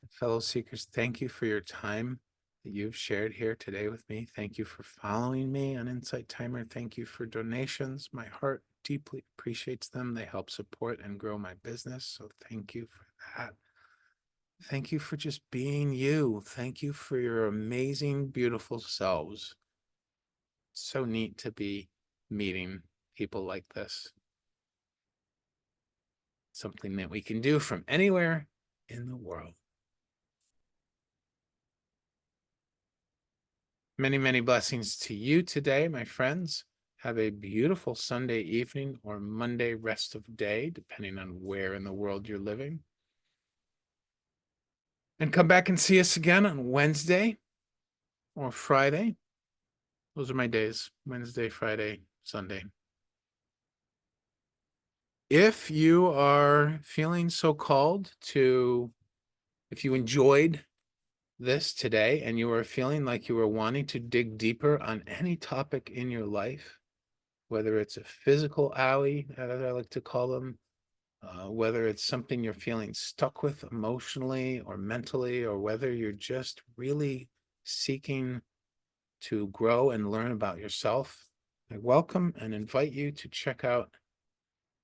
fellow seekers, thank you for your time that you've shared here today with me. Thank you for following me on Insight Timer. Thank you for donations. My heart deeply appreciates them. They help support and grow my business. So thank you for that. Thank you for just being you. Thank you for your amazing, beautiful selves. It's so neat to be meeting people like this. Something that we can do from anywhere in the world. Many, many blessings to you today, my friends. Have a beautiful Sunday evening or Monday rest of day, depending on where in the world you're living. And come back and see us again on Wednesday or Friday. Those are my days, Wednesday, Friday, Sunday. If you are feeling so called to, if you enjoyed this today and you are feeling like you are wanting to dig deeper on any topic in your life, whether it's a physical alley, as I like to call them, whether it's something you're feeling stuck with emotionally or mentally, or whether you're just really seeking to grow and learn about yourself, I welcome and invite you to check out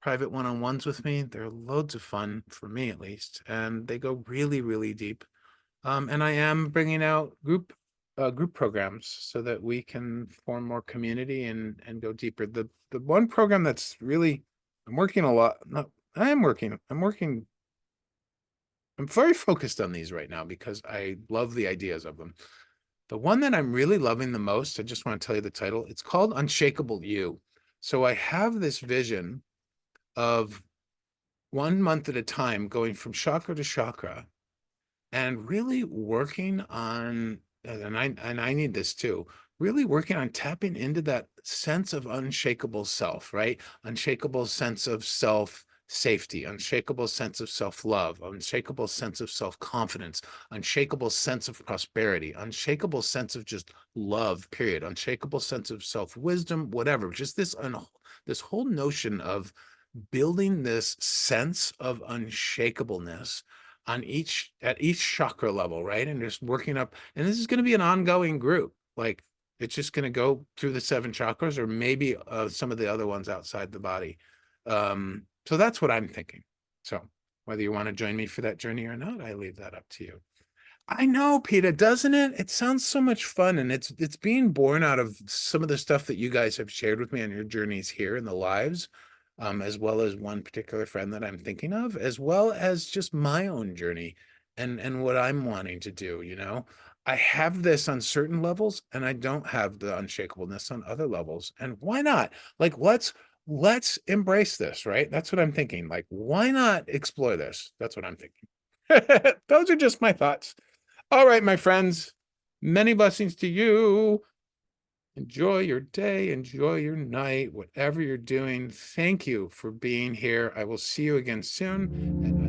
private one-on-ones with me. They're loads of fun, for me at least, and they go really, really deep. And I am bringing out group programs so that we can form more community and go deeper. The one program that's really, I'm working a lot. No, I'm working. I'm very focused on these right now because I love the ideas of them. The one that I'm really loving the most, I just want to tell you the title. It's called Unshakable You. So I have this vision of 1 month at a time going from chakra to chakra and really working on, and I need this too, really working on tapping into that sense of unshakable self, right? Unshakable sense of self safety, unshakable sense of self-love, unshakable sense of self-confidence, unshakable sense of prosperity, unshakable sense of just love, period, unshakable sense of self-wisdom, whatever. Just this whole notion of building this sense of unshakableness on at each chakra level, right? And just working up, and this is going to be an ongoing group. Like, it's just going to go through the 7 chakras, or maybe some of the other ones outside the body. So that's what I'm thinking. So whether you want to join me for that journey or not, I leave that up to you. I know, Peter, doesn't it? It sounds so much fun, and it's being born out of some of the stuff that you guys have shared with me on your journeys here in the lives, as well as one particular friend that I'm thinking of, as well as just my own journey and what I'm wanting to do, you know. I have this on certain levels, and I don't have the unshakableness on other levels. And why not? Like, let's embrace this, right? That's what I'm thinking. Like, why not explore this? That's what I'm thinking. Those are just my thoughts. All right, my friends, many blessings to you. Enjoy your day, enjoy your night, whatever you're doing. Thank you for being here. I will see you again soon.